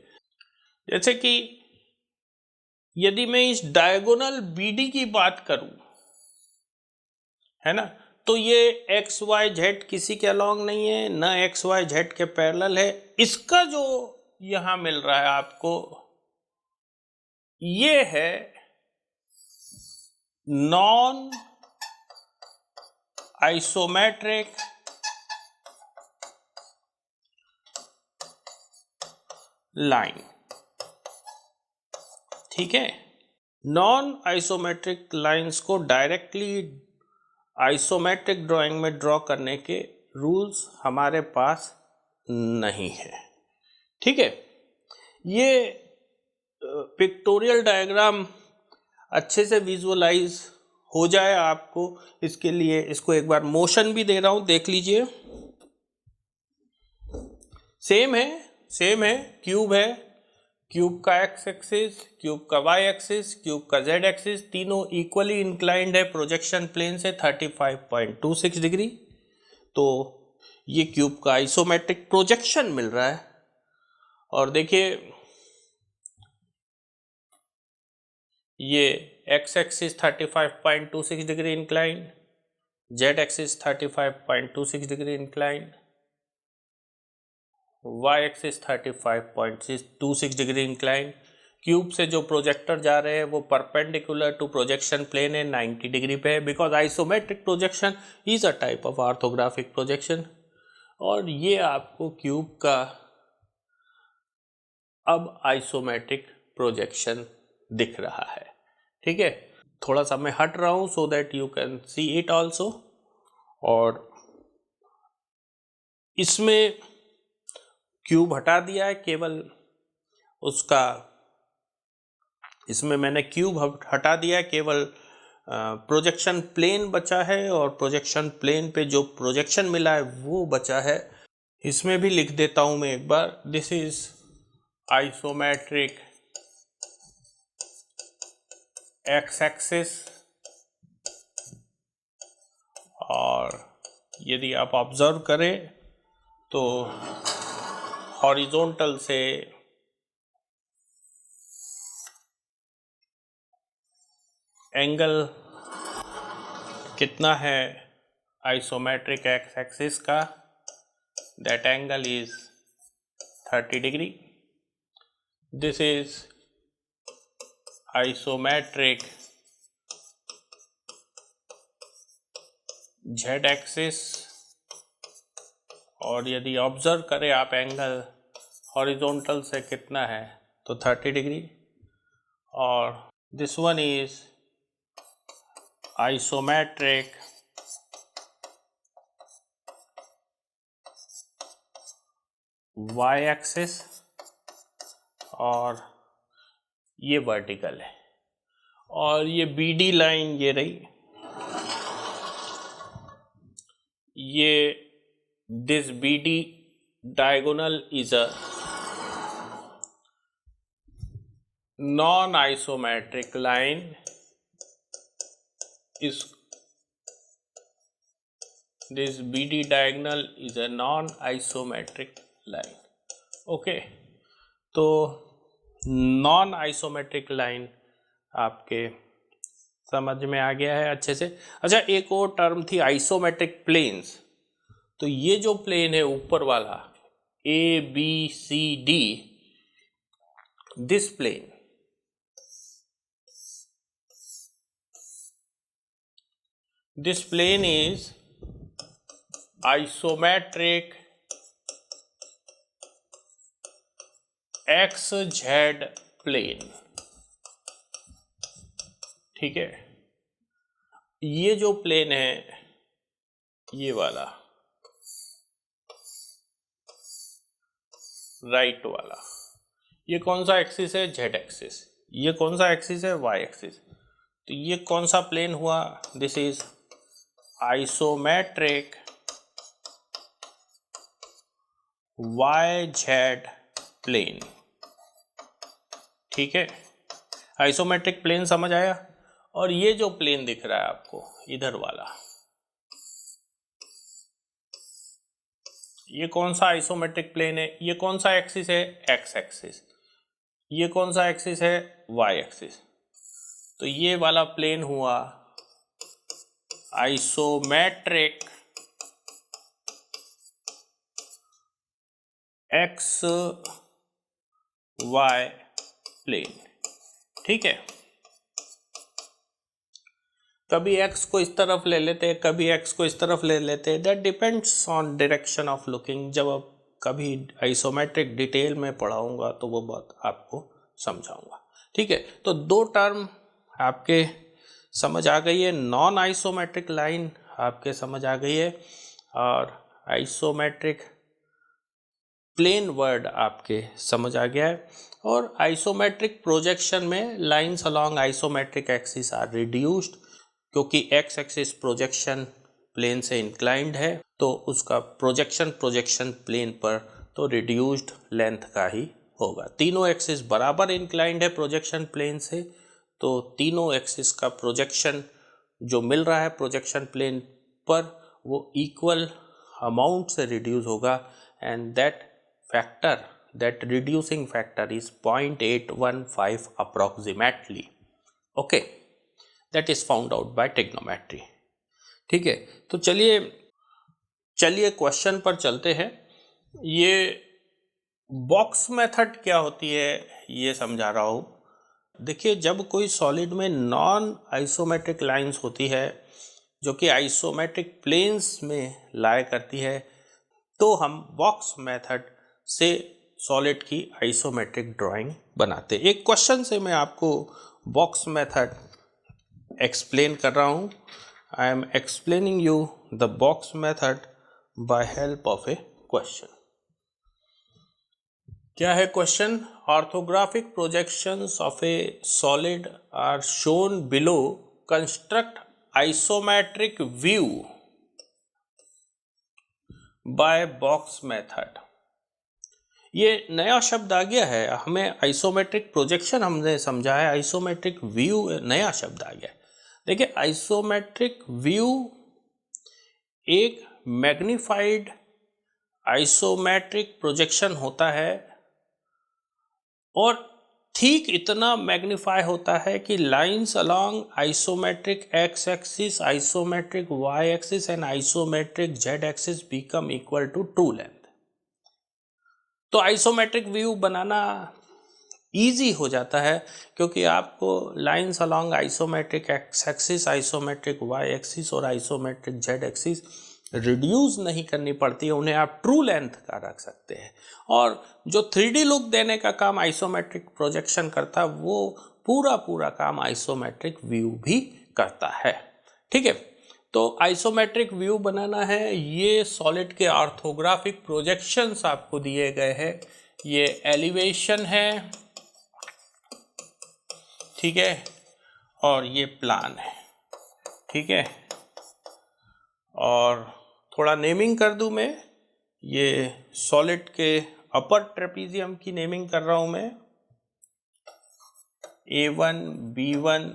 जैसे कि यदि मैं इस डायगोनल BD की बात करूं, है ना, तो ये XYZ किसी के अलॉन्ग नहीं है, ना XYZ के पैरेलल है। इसका जो यहां मिल रहा है आपको ये है नॉन आइसोमेट्रिक लाइन। ठीक है, नॉन आइसोमेट्रिक लाइंस को डायरेक्टली आइसोमेट्रिक ड्राइंग में ड्रॉ करने के रूल्स हमारे पास नहीं है। ठीक है, ये पिक्टोरियल डायग्राम अच्छे से विजुअलाइज हो जाए आपको, इसके लिए इसको एक बार मोशन भी दे रहा हूं, देख लीजिए। सेम है, क्यूब है, क्यूब का एक्स एक्सिस, क्यूब का वाई एक्सिस, क्यूब का जेड एक्सिस, तीनों इक्वली इंक्लाइंड है प्रोजेक्शन प्लेन से 35.26 डिग्री। तो ये क्यूब का आइसोमेट्रिक प्रोजेक्शन मिल रहा है। और देखिए ये X axis 35.26 degree inclined, Z axis 35.26 degree inclined, Y axis 35.26 degree inclined. Cube से जो प्रोजेक्टर जा रहे हैं वो परपेंडिकुलर टू प्रोजेक्शन प्लेन है, 90 डिग्री पे है, because isometric projection is a type of orthographic projection. और ये आपको क्यूब का अब आइसोमेट्रिक प्रोजेक्शन दिख रहा है। ठीक है, थोड़ा सा मैं हट रहा हूं सो that you can see it also. और इसमें क्यूब हटा दिया है, केवल उसका, इसमें मैंने क्यूब हटा दिया है, केवल प्रोजेक्शन प्लेन बचा है और प्रोजेक्शन प्लेन पे जो प्रोजेक्शन मिला है वो बचा है। इसमें भी लिख देता हूं मैं एक बार, this is isometric X axis. और यदि आप ऑब्जर्व करें तो हॉरिजॉन्टल से एंगल कितना है आइसोमेट्रिक एक्स एक्सिस का, that angle is 30 degree. This is isometric Z axis. और यदि ऑब्जर्व करें आप एंगल हॉरिजॉन्टल से कितना है तो 30 डिग्री। और this one is isometric Y axis और ये वर्टिकल है। और ये BD लाइन ये रही, ये this BD diagonal is a non-isometric line, is this BD diagonal is a non-isometric line. Okay, तो नॉन आइसोमेट्रिक लाइन आपके समझ में आ गया है अच्छे से। अच्छा, एक और टर्म थी आइसोमेट्रिक प्लेन्स। तो ये जो प्लेन है ऊपर वाला ABCD, this plane, this plane is isometric XZ plane। ठीक है, ये जो प्लेन है ये वाला राइट वाला, ये कौन सा एक्सिस है? Z axis. ये कौन सा एक्सिस है? Y axis. तो ये कौन सा प्लेन हुआ? This is isometric YZ plane. ठीक है, आइसोमेट्रिक प्लेन समझ आया। और ये जो प्लेन दिख रहा है आपको इधर वाला, ये कौन सा आइसोमेट्रिक प्लेन है? ये कौन सा एक्सिस है? X axis. ये कौन सा एक्सिस है? Y axis. तो ये वाला प्लेन हुआ आइसोमेट्रिक XY प्लेन। ठीक है, कभी x को इस तरफ ले लेते हैं, कभी x को इस तरफ ले लेते हैं, that depends on direction of looking. जब अब कभी आइसोमेट्रिक डिटेल में पढ़ाऊंगा तो वो बात आपको समझाऊंगा। ठीक है, तो दो टर्म आपके समझ आ गई है। नॉन आइसोमेट्रिक लाइन आपके समझ आ गई है, और आइसोमेट्रिक प्लेन वर्ड आपके समझ आ गया है। और आइसोमेट्रिक प्रोजेक्शन में lines along isometric axis are reduced, क्योंकि एक्स एक्सिस प्रोजेक्शन प्लेन से इंक्लाइंड है तो उसका प्रोजेक्शन प्लेन पर तो रिड्यूस्ड लेंथ का ही होगा। तीनों एक्सिस बराबर इंक्लाइंड है प्रोजेक्शन प्लेन से, तो तीनों एक्सिस का प्रोजेक्शन जो मिल रहा है प्रोजेक्शन प्लेन पर वो इक्वल अमाउंट से रिड्यूस होगा, and that reducing factor is 0.815 approximately. Okay, that is found out by trigonometry. ठीक है, तो चलिए क्वेश्चन पर चलते हैं। ये बॉक्स मेथड क्या होती है ये समझा रहा हूँ। देखिए, जब कोई सॉलिड में नॉन आइसोमेट्रिक लाइंस होती है जो कि आइसोमेट्रिक प्लेन्स में लाया करती है, तो हम बॉक्स मेथड से सॉलिड की आइसोमेट्रिक ड्राइंग बनाते हैं। एक क्वेश्चन से मैं आपको बॉक्स मेथड एक्सप्लेन कर रहा हूँ। I am explaining you the box method by help of a question. क्या है question? Orthographic projections of a solid are shown below, construct isometric view by box method. ये नया शब्द आ गया है हमें। आइसोमेट्रिक प्रोजेक्शन हमने समझा है, आइसोमेट्रिक व्यू नया शब्द आ गया है। देखिए, आइसोमेट्रिक व्यू एक मैग्नीफाइड आइसोमेट्रिक प्रोजेक्शन होता है, और ठीक इतना मैग्नीफाई होता है कि lines along isometric X axis, isometric Y axis and isometric Z axis become equal to true length. तो आइसोमेट्रिक व्यू बनाना इजी हो जाता है, क्योंकि आपको lines along isometric X axis, isometric Y axis और आइसोमेट्रिक जेड एक्सिस रिड्यूस नहीं करनी पड़ती है, उन्हें आप ट्रू लेंथ का रख सकते हैं। और जो 3D लुक देने का काम आइसोमेट्रिक प्रोजेक्शन करता है, वो पूरा काम आइसोमेट्रिक व्यू भी करता है। ठीक है, तो आइसोमेट्रिक व्यू बनाना है। ये सॉलिड के ऑर्थोग्राफिक प्रोजेक्शंस आपको दिए गए हैं। ये एलिवेशन है, ठीक है, और ये प्लान है। ठीक है, और थोड़ा नेमिंग कर दूं मैं। ये सॉलिड के अपर ट्रेपीजियम की नेमिंग कर रहा हूं मैं, A1, B1,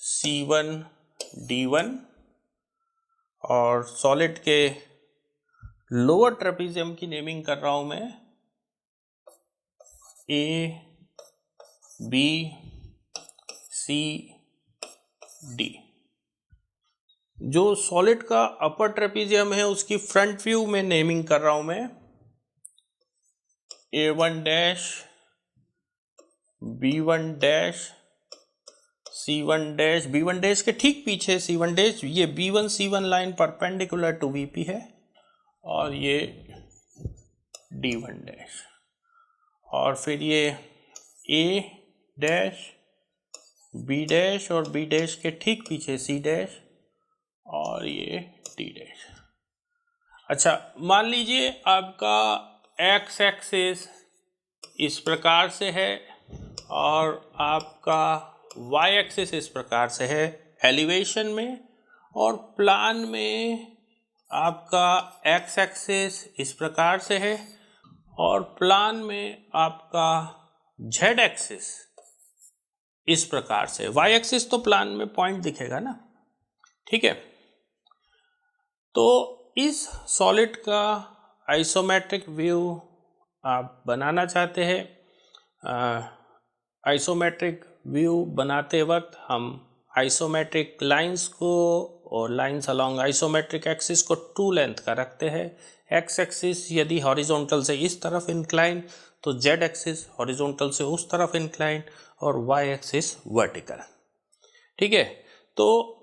C1, D1। और सॉलिड के लोअर ट्रेपीजियम की नेमिंग कर रहा हूं मैं, ए बी सी डी। जो सॉलिड का अपर ट्रेपीजियम है उसकी फ्रंट व्यू में नेमिंग कर रहा हूं मैं, A1 dash, B1 dash, C1 dash, B1 dash के ठीक पीछे C1 डैश। ये B1 C1 line perpendicular to VP है, और ये D1 डैश, और फिर ये A डैश, B डैश, और B डैश के ठीक पीछे C डैश, और ये D डैश। अच्छा, मान लीजिए आपका एक्स एक्सिस इस प्रकार से है और आपका वाई एक्सिस इस प्रकार से है एलिवेशन में, और प्लान में आपका एक्स एक्सिस इस प्रकार से है और प्लान में आपका जेड एक्सिस इस प्रकार से। वाई एक्सिस तो प्लान में पॉइंट दिखेगा ना, ठीक है। तो इस सॉलिड का आइसोमेट्रिक व्यू आप बनाना चाहते हैं। आइसोमेट्रिक व्यू बनाते वक्त हम आइसोमेट्रिक लाइंस को और लाइंस अलोंग आइसोमेट्रिक एक्सिस को 2 लेंथ का रखते हैं। एक्स एक्सिस यदि हॉरिजॉन्टल से इस तरफ इंक्लाइन तो जेड एक्सिस हॉरिजॉन्टल से उस तरफ इंक्लाइन, और वाई एक्सिस वर्टिकल, ठीक है। तो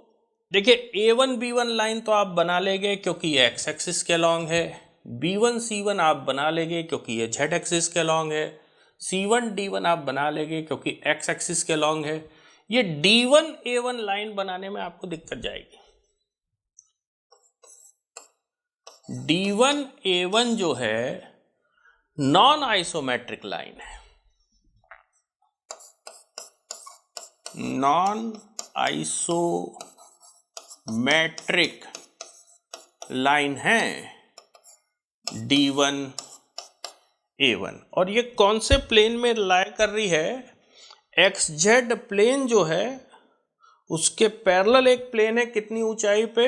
देखिए A1 B1 लाइन तो आप बना लेंगे क्योंकि ये एक्स एक्सिस के अलोंग है, B1 C1 आप बना लेंगे क्योंकि ये जेड एक्सिस के अलोंग है, C1 D1 आप बना लेंगे क्योंकि एक्स एक्सिस के अलोंग है। ये D1 A1 लाइन बनाने में आपको दिक्कत जाएगी। D1 A1 जो है नॉन आइसोमेट्रिक लाइन है, नॉन आइसोमेट्रिक लाइन है D1 A1, और ये कौन से प्लेन में लाई कर रही है? एक्स जेड प्लेन जो है उसके पैरेलल एक प्लेन है, कितनी ऊंचाई पे?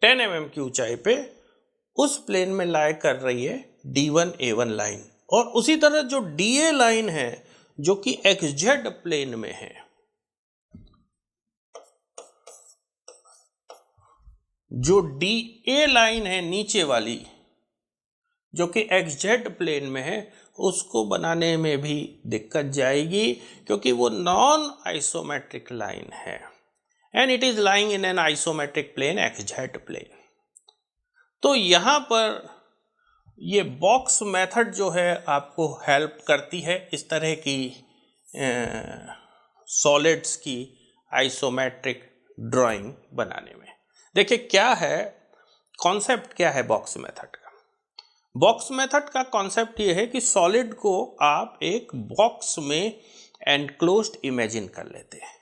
10 mm की ऊंचाई पे, उस प्लेन में लाई कर रही है D1 A1 लाइन। और उसी तरह जो DA लाइन है जो कि एक्स जेड प्लेन में है, जो DA लाइन है नीचे वाली जो कि एक्स जेड प्लेन में है, उसको बनाने में भी दिक्कत जाएगी क्योंकि वो नॉन आइसोमेट्रिक लाइन है and it is lying in an isometric plane X Z plane. तो यहां पर ये बॉक्स मेथड जो है आपको हेल्प करती है इस तरह की सॉलिड्स की आइसोमेट्रिक ड्राइंग बनाने में। देखिए क्या है कॉन्सेप्ट, क्या है बॉक्स मेथड का? बॉक्स मेथड का कॉन्सेप्ट ये है कि सॉलिड को आप एक बॉक्स में एनक्लोज्ड इमेजिन कर लेते हैं।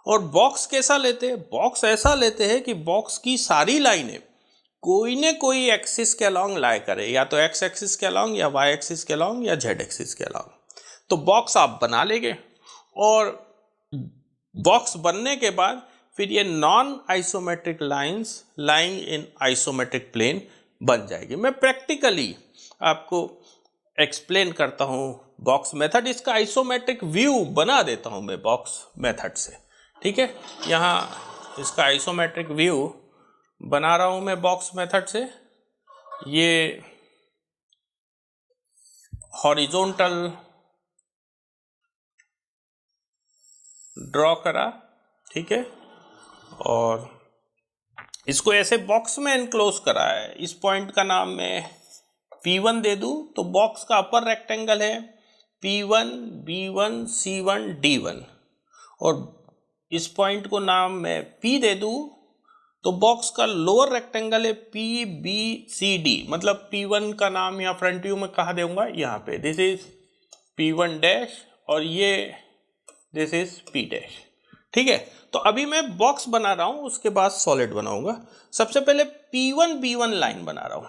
और बॉक्स कैसा लेते हैं? बॉक्स ऐसा लेते हैं कि बॉक्स की सारी लाइनें कोई न कोई एक्सिस के अलोंग लाई करे, या तो एक्स एक्सिस के अलोंग, या वाई एक्सिस के अलोंग, या जेड एक्सिस के अलोंग। तो बॉक्स आप बना लेंगे और बॉक्स बनने के बाद फिर ये non isometric lines lying in isometric plane बन जाएगी। मैं प्रैक्टिकली आपको एक्सप्लेन करता हूँ बॉक्स मेथड। इसका आइसोमेट्रिक व्यू बना देता हूँ मैं बॉक्स मेथड से, ठीक है। यहाँ इसका आइसोमेट्रिक व्यू बना रहा हूँ मैं बॉक्स मेथड से। ये हॉरिजॉन्टल ड्रॉ करा, ठीक है, और इसको ऐसे बॉक्स में एनक्लोज करा है। इस पॉइंट का नाम मैं P1 दे दूं तो बॉक्स का अपर रेक्टेंगल है P1 B1 C1 D1, और इस पॉइंट को नाम मैं P दे दूं तो बॉक्स का लोअर रेक्टेंगल है PBCD। मतलब P1 का नाम यहाँ फ्रंट व्यू में कहाँ दूंगा? यहाँ पे, दिस इज P1 डैश और ये दिस इज P डैश, ठीक है। तो अभी मैं बॉक्स बना रहा हूं, उसके बाद सॉलिड बनाऊंगा। सबसे पहले P1 B1 लाइन बना रहा हूं।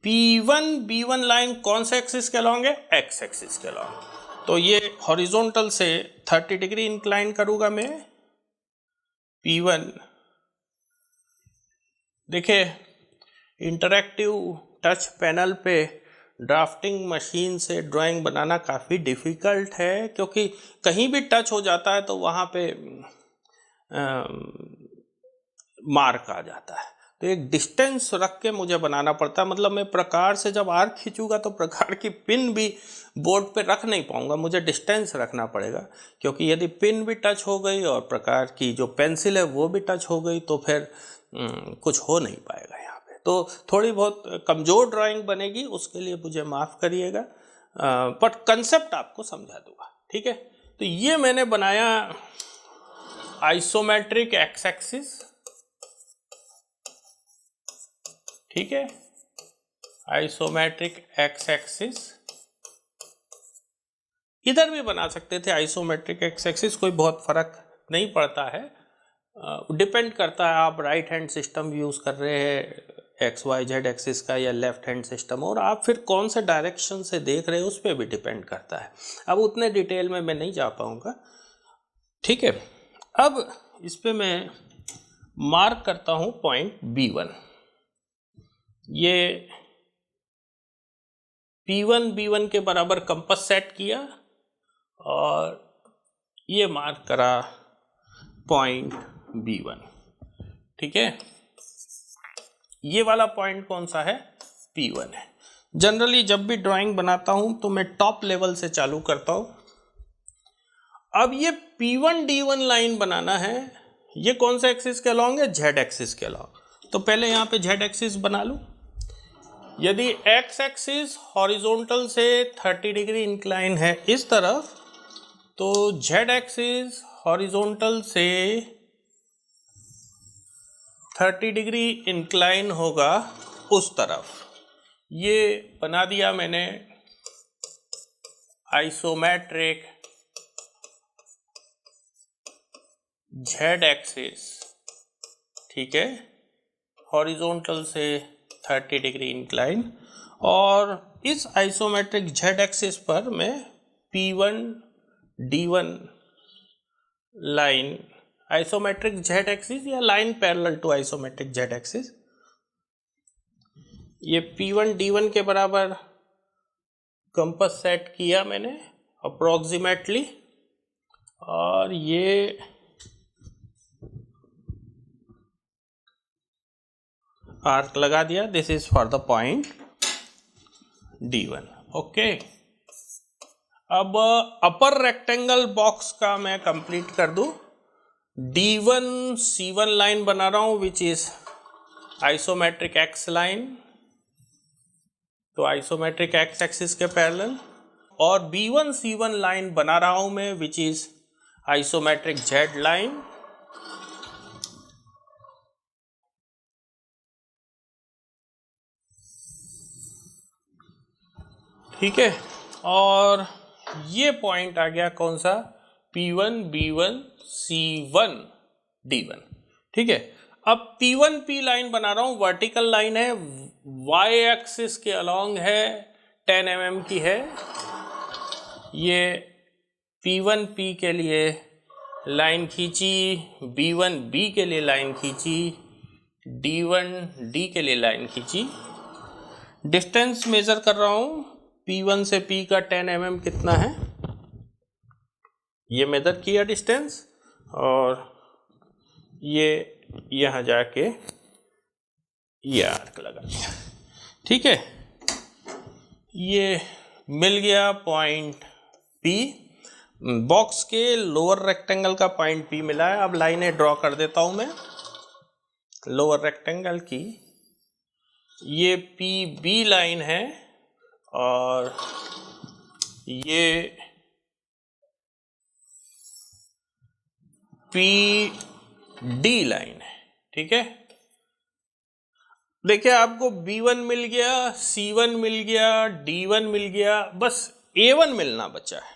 P1 B1 लाइन कौन से एक्सिस के अलोंग है? एक्स एक्सिस के अलोंग। तो ये हॉरिजॉन्टल से 30 डिग्री इंक्लाइन करूंगा मैं P1। देखिए इंटरैक्टिव टच पैनल पे ड्राफ्टिंग मशीन से ड्राइंग बनाना काफ़ी डिफ़िकल्ट है, क्योंकि कहीं भी टच हो जाता है तो वहाँ पे मार्क आ जाता है। तो एक डिस्टेंस रख के मुझे बनाना पड़ता है, मतलब मैं प्रकार से जब आर्क खींचूंगा तो प्रकार की पिन भी बोर्ड पे रख नहीं पाऊंगा, मुझे डिस्टेंस रखना पड़ेगा, क्योंकि यदि पिन भी टच हो गई और प्रकार की जो पेंसिल है वो भी टच हो गई तो फिर कुछ हो नहीं पाएगा यहाँ पे। तो थोड़ी बहुत कमज़ोर ड्राइंग बनेगी, उसके लिए मुझे माफ़ करिएगा, बट कंसेप्ट आपको समझा दूंगा, ठीक है। तो ये मैंने बनाया आइसोमेट्रिक एक्स एक्सिस, ठीक है, आइसोमेट्रिक एक्स एक्सिस। इधर भी बना सकते थे आइसोमेट्रिक एक्स एक्सिस, कोई बहुत फर्क नहीं पड़ता है, डिपेंड करता है आप राइट हैंड सिस्टम यूज़ कर रहे हैं एक्स वाई जेड एक्सिस का या लेफ्ट हैंड सिस्टम, और आप फिर कौन से डायरेक्शन से देख रहे हैं उस पर भी डिपेंड करता है। अब उतने डिटेल में मैं नहीं जा पाऊँगा, ठीक है। अब इस पर मैं मार्क करता हूँ पॉइंट B1। ये P1 के बराबर कंपास सेट किया और ये मार्क करा पॉइंट B1, ठीक है। ये वाला पॉइंट कौन सा है? P1 है। जनरली जब भी ड्राइंग बनाता हूं तो मैं टॉप लेवल से चालू करता हूं। अब ये P1 D1 लाइन बनाना है, ये कौन सा एक्सिस के अलॉन्ग है? जेड एक्सिस के अलॉन्ग। तो पहले यहां पे जेड एक्सिस बना लूं। यदि एक्स एक्सिस हॉरिजॉन्टल से 30 डिग्री इंक्लाइन है इस तरफ, तो जेड एक्सिस हॉरिजॉन्टल से 30 डिग्री इंक्लाइन होगा उस तरफ। ये बना दिया मैंने आइसोमेट्रिक जेड एक्सिस, ठीक है, हॉरिजॉन्टल से 30 डिग्री इंक्लाइन। और इस आइसोमेट्रिक जेड एक्सिस पर मैं P1 D1 line, isometric Z axis या line parallel to isometric Z axis, ये P1 D1 के बराबर कंपास सेट किया मैंने अप्रोक्सीमेटली, और ये आर्क लगा दिया। This is for the point D1, okay. अब अपर रेक्टेंगल बॉक्स का मैं कंप्लीट कर दूं। D1 C1 लाइन बना रहा हूं which is isometric x line, तो आइसोमेट्रिक एक्स एक्सिस के पैरेलल, और B1 C1 लाइन बना रहा हूं मैं which is isometric Z line, ठीक है। और ये पॉइंट आ गया कौन सा? P1 B1 C1 D1, ठीक है। अब P1 P लाइन बना रहा हूं, वर्टिकल लाइन है, y एक्सिस के अलॉन्ग है, 10 mm की है। ये P1 P के लिए लाइन खींची, B1 B के लिए लाइन खींची, D1 D के लिए लाइन खींची। डिस्टेंस मेजर कर रहा हूं, P1 से P का 10 mm कितना है, ये मेजर किया डिस्टेंस, और ये यहाँ जाके ये आर्क लगा दिया, ठीक है। ये मिल गया पॉइंट P, बॉक्स के लोअर रेक्टेंगल का पॉइंट P मिला है। अब लाइनें ड्रॉ कर देता हूं मैं लोअर रेक्टेंगल की। ये PB लाइन है और ये PD लाइन है, ठीक है। देखिए आपको B1 मिल गया, C1 मिल गया, D1 मिल गया, बस A1 मिलना बचा है।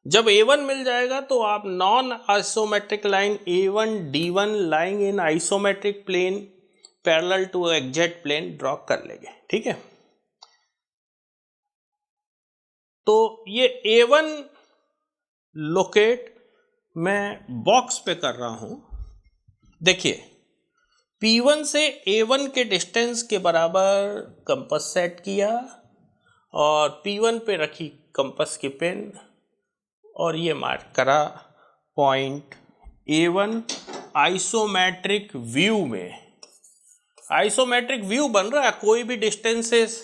जब A1 मिल जाएगा तो आप non isometric line A1 D1 lying in isometric plane parallel to exact plane draw कर लेंगे, ठीक है। तो ये A1 लोकेट मैं बॉक्स पे कर रहा हूं। देखिए P1 से A1 के डिस्टेंस के बराबर कंपास सेट किया और P1 पे रखी कंपास की पेन और ये मार्क करा पॉइंट A1 आइसोमेट्रिक व्यू में। आइसोमेट्रिक व्यू बन रहा है, कोई भी distances,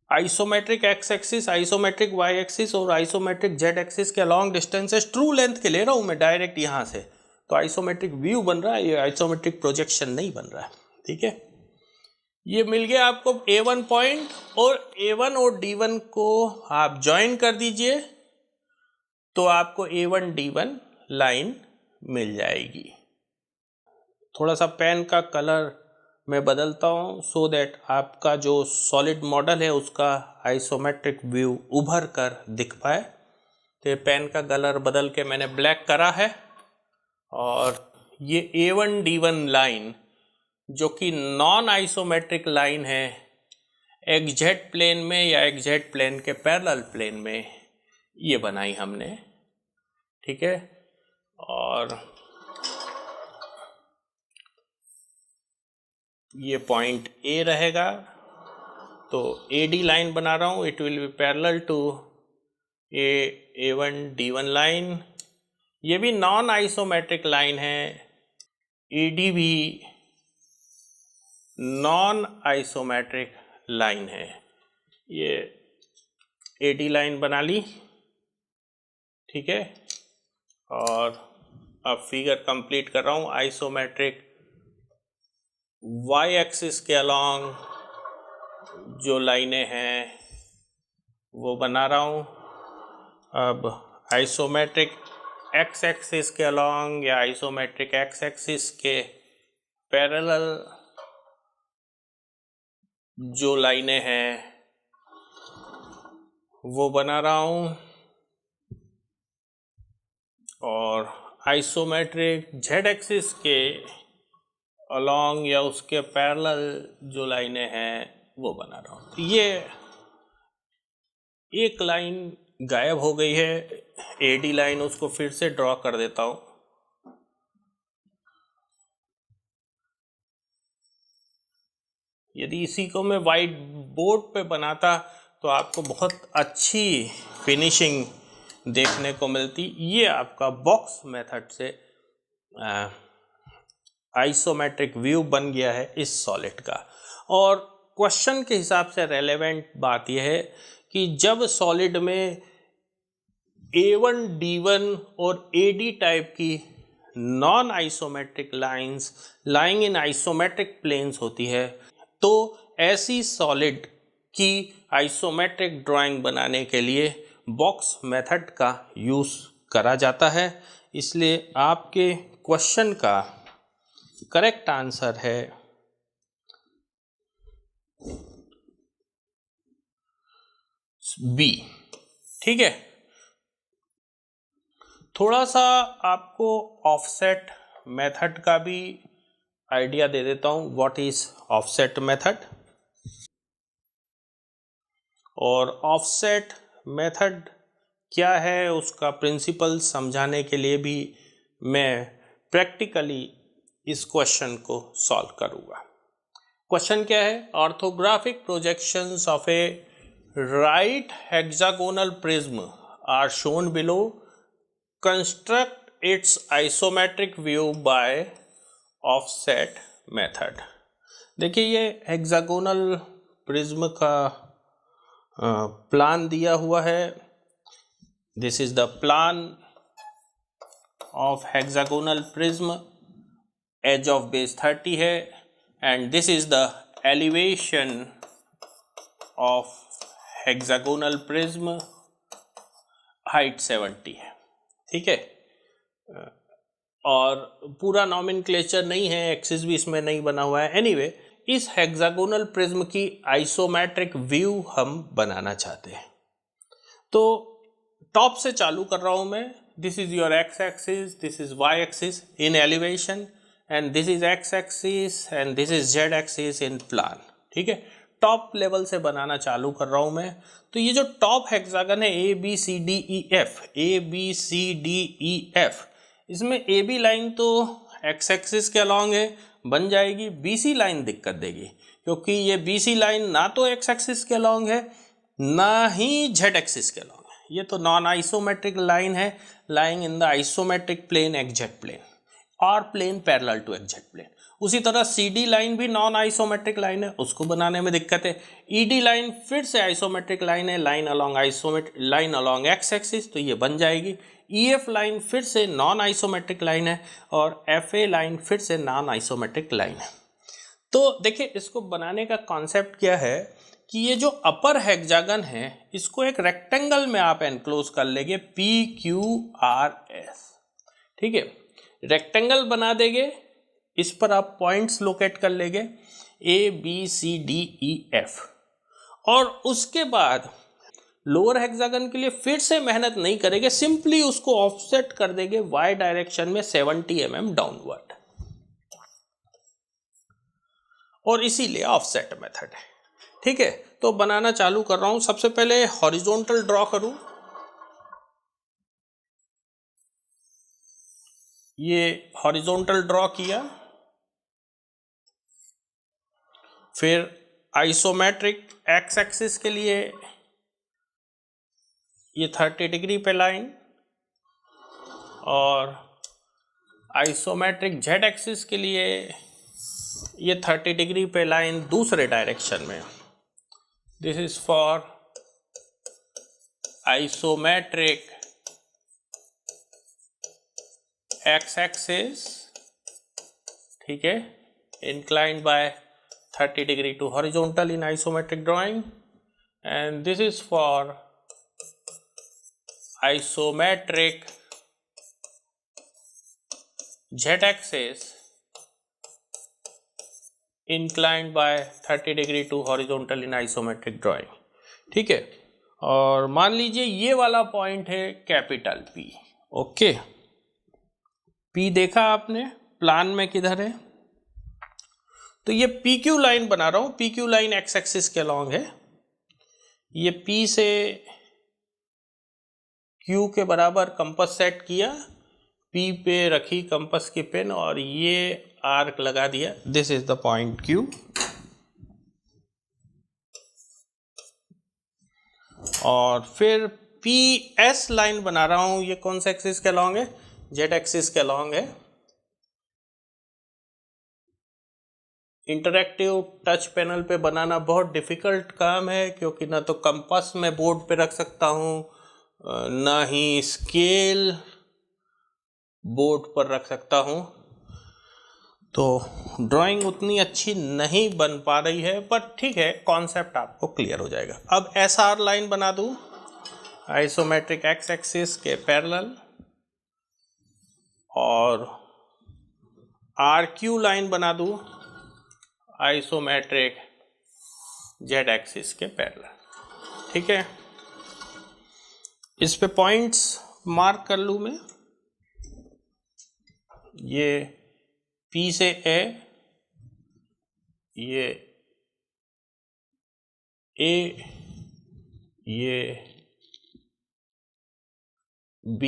isometric X axis, isometric Y axis और आइसोमेट्रिक जेड एक्सिस के अलॉन्ग डिस्टेंसेस ट्रू लेंथ के ले रहा हूं मैं डायरेक्ट यहां से, तो आइसोमेट्रिक व्यू बन रहा है, ये आइसोमेट्रिक प्रोजेक्शन नहीं बन रहा है। ठीक है, ये मिल गया आपको A1 पॉइंट और A1 और D1 को आप ज्वाइन कर दीजिए तो आपको A1 D1 लाइन मिल जाएगी। थोड़ा सा पेन का कलर मैं बदलता हूँ सो दैट आपका जो सॉलिड मॉडल है उसका आइसोमेट्रिक व्यू उभर कर दिख पाए। तो ये पेन का कलर बदल के मैंने ब्लैक करा है और ये A1 D1 लाइन जो कि नॉन आइसोमेट्रिक लाइन है, एक्जेक्ट प्लेन में या एक्जेक्ट प्लेन के पैरेलल प्लेन में ये बनाई हमने। ठीक है, और ये पॉइंट A रहेगा तो AD लाइन बना रहा हूँ, it will be parallel to A1 D1 line. ये भी नॉन आइसोमेट्रिक लाइन है, AD भी नॉन आइसोमेट्रिक लाइन है। ये AD लाइन बना ली। ठीक है, और अब फिगर कंप्लीट कर रहा हूँ। आइसोमेट्रिक वाई एक्सिस के अलॉन्ग जो लाइनें हैं वो बना रहा हूँ। अब आइसोमेट्रिक एक्स एक्सिस के अलॉन्ग या आइसोमेट्रिक एक्स एक्सिस के पैरेलल जो लाइनें हैं वो बना रहा हूँ और आइसोमेट्रिक जेड एक्सिस के अलॉन्ग या उसके पैरेलल जो लाइनें हैं वो बना रहा हूँ। ये एक लाइन गायब हो गई है, AD लाइन, उसको फिर से ड्रॉ कर देता हूँ। यदि इसी को मैं वाइट बोर्ड पे बनाता तो आपको बहुत अच्छी फिनिशिंग देखने को मिलती। ये आपका बॉक्स मेथड से आइसोमेट्रिक व्यू बन गया है इस सॉलिड का। और क्वेश्चन के हिसाब से रेलेवेंट बात यह है कि जब सॉलिड में A1 D1 और AD टाइप की non isometric lines lying in isometric planes होती है तो ऐसी सॉलिड की आइसोमेट्रिक ड्राइंग बनाने के लिए बॉक्स मेथड का यूज़ करा जाता है। इसलिए आपके क्वेश्चन का करेक्ट आंसर है B। ठीक है, थोड़ा सा आपको ऑफसेट मेथड का भी आइडिया दे देता हूँ। What is offset method? और ऑफसेट मेथड क्या है उसका प्रिंसिपल समझाने के लिए भी मैं प्रैक्टिकली इस क्वेश्चन को सॉल्व करूँगा। क्वेश्चन क्या है? Orthographic projections of a right hexagonal prism are shown below, construct its isometric view by offset method. देखिए ये हेक्सागोनल प्रिज्म का प्लान दिया हुआ है। This is the plan of hexagonal prism, edge of base 30 है and this is the elevation of hexagonal prism, height 70 है। ठीक है, और पूरा नॉमेनक्लेचर नहीं है, एक्सिस भी इसमें नहीं बना हुआ है। एनीवे, इस हेक्सागोनल प्रिज्म की आइसोमेट्रिक व्यू हम बनाना चाहते हैं। तो टॉप से चालू कर रहा हूं मैं। This is your X axis, this is Y axis in elevation and this is X axis and this is Z axis in plan. ठीक है, टॉप लेवल से बनाना चालू कर रहा हूं मैं। तो ये जो टॉप हेक्सागन है ABCDEF, ABCDEF, इसमें AB लाइन तो एक्स एक्सिस के अलॉन्ग है, बन जाएगी। BC लाइन दिक्कत देगी क्योंकि ये BC लाइन ना तो एक्स एक्सिस के अलॉन्ग है ना ही जेड एक्सिस के अलॉन्ग है। ये तो नॉन आइसोमेट्रिक लाइन है, lying in the isometric plane exact plane और plane parallel to exact plane. उसी तरह CD लाइन भी नॉन आइसोमेट्रिक लाइन है, उसको बनाने में दिक्कत है। ED लाइन फिर से आइसोमेट्रिक लाइन है, लाइन अलोंग एक्स एक्सिस, तो ये बन जाएगी। EF लाइन फिर से नॉन आइसोमेट्रिक लाइन है और FA लाइन फिर से नॉन आइसोमेट्रिक लाइन है। तो देखिए इसको बनाने का कॉन्सेप्ट क्या है कि ये जो अपर हेक्सागन है इसको एक रेक्टेंगल में आप एनक्लोज कर लेंगे PQRS, ठीक है। रेक्टेंगल बना देंगे, इस पर आप पॉइंट्स लोकेट कर लेंगे ABCDEF, और उसके बाद लोअर हेक्सागन के लिए फिर से मेहनत नहीं करेंगे, सिंपली उसको ऑफसेट कर देंगे y डायरेक्शन में 70 mm डाउनवर्ड, और इसीलिए ऑफसेट मेथड है, ठीक है। तो बनाना चालू कर रहा हूं। सबसे पहले हॉरिजॉन्टल ड्रॉ करूं, ये हॉरिजॉन्टल ड्रॉ किया, फिर आइसोमेट्रिक एक्स एक्सिस के लिए ये 30 डिग्री पे लाइन, और आइसोमेट्रिक जेड एक्सिस के लिए ये 30 डिग्री पे लाइन दूसरे डायरेक्शन में। This is for isometric X axis, ठीक है, inclined by 30 degree to horizontal in isometric drawing, and this is for isometric z-axis inclined by 30 degree to horizontal in isometric drawing, ठीक है। और मान लीजिए ये वाला पॉइंट है कैपिटल P, ओके। P देखा आपने प्लान में किधर है, तो ये PQ लाइन बना रहा हूं। PQ लाइन एक्स एक्सिस के अलॉन्ग है, ये P से Q के बराबर कंपास सेट किया, P पे रखी कंपास की पेन और ये आर्क लगा दिया। This is the point Q, और फिर PS लाइन बना रहा हूं। ये कौन सा एक्सिस के अलॉन्ग है, जेड एक्सिस के अलॉन्ग है। इंटरैक्टिव टच पैनल पे बनाना बहुत डिफ़िकल्ट काम है, क्योंकि ना तो कंपास में बोर्ड पे रख सकता हूँ ना ही स्केल बोर्ड पर रख सकता हूँ, तो ड्राइंग उतनी अच्छी नहीं बन पा रही है, पर ठीक है, कॉन्सेप्ट आपको क्लियर हो जाएगा। अब SR लाइन बना दूँ आइसोमेट्रिक एक्स एक्सिस के पैरेलल, और RQ लाइन बना दूँ आइसोमेट्रिक जेड एक्सिस के पैरेलल, ठीक है। इस पे पॉइंट्स मार्क कर लूँ मैं, ये P से A, ये A, ये B,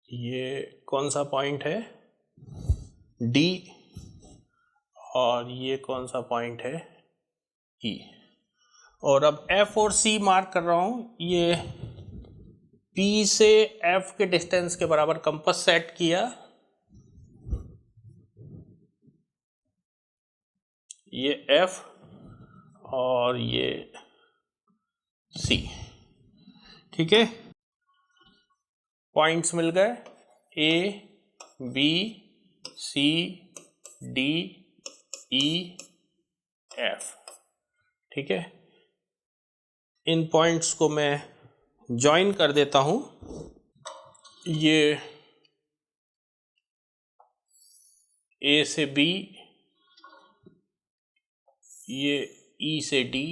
ये कौन सा पॉइंट है D, और ये कौन सा पॉइंट है E। और अब F और C मार्क कर रहा हूँ। ये P से F के डिस्टेंस के बराबर कंपास सेट किया, ये F और ये C, ठीक है। पॉइंट्स मिल गए A, B, C, D, E, F, ठीक है। इन पॉइंट्स को मैं ज्वाइन कर देता हूं। ये A से B, ये E से D,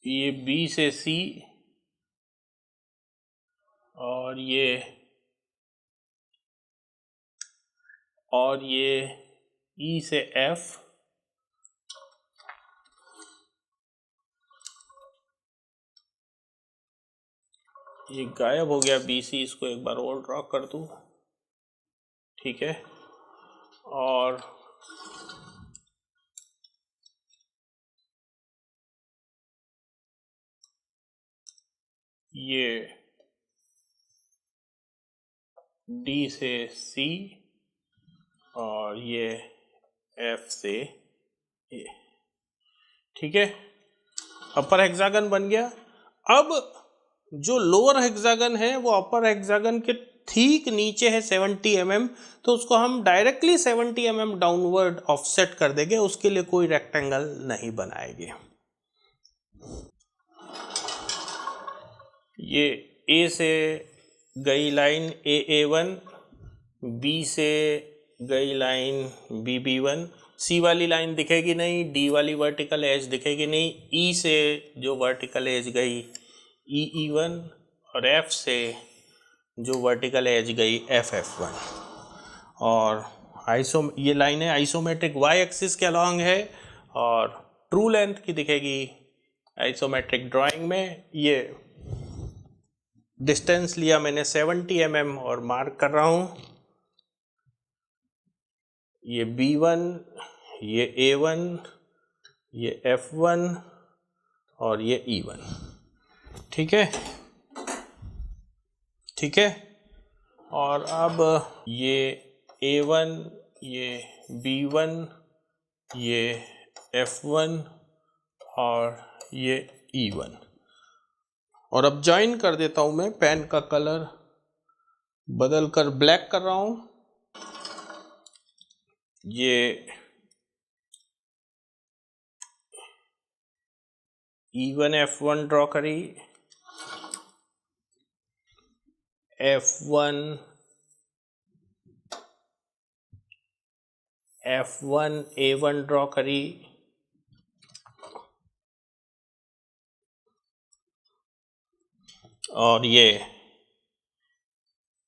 ये B से C, और ये E से F, ये गायब हो गया BC, इसको एक बार और ड्रॉ कर दूं, ठीक है। और ये D से C और ये F से A, ठीक है। अपर हेक्सागन बन गया। अब जो लोअर हेक्सागन है वो अपर हेक्सागन के ठीक नीचे है 70 mm, तो उसको हम डायरेक्टली 70 mm डाउनवर्ड ऑफसेट कर देंगे, उसके लिए कोई रेक्टेंगल नहीं बनाएंगे। ये A से गई लाइन AA1, B से गई लाइन BB1, C वाली लाइन दिखेगी नहीं, D वाली वर्टिकल एज दिखेगी नहीं, E से जो वर्टिकल एज गई EE1 और F से जो वर्टिकल एज गई FF1। और ये लाइन है आइसोमेट्रिक y एक्सिस के अलॉन्ग है और ट्रू लेंथ की दिखेगी आइसोमेट्रिक ड्राइंग में। ये डिस्टेंस लिया मैंने 70 mm और मार्क कर रहा हूँ। ये B1, ये A1, ये F1 और ये E1, ठीक है, ठीक है। और अब ये A1, ये B1, ये F1 और ये E1, और अब ज्वाइन कर देता हूं मैं। पेन का कलर बदल कर ब्लैक कर रहा हूं। ये E1 F1 ड्रॉ करी, F1 A1 ड्रॉ करी, और ये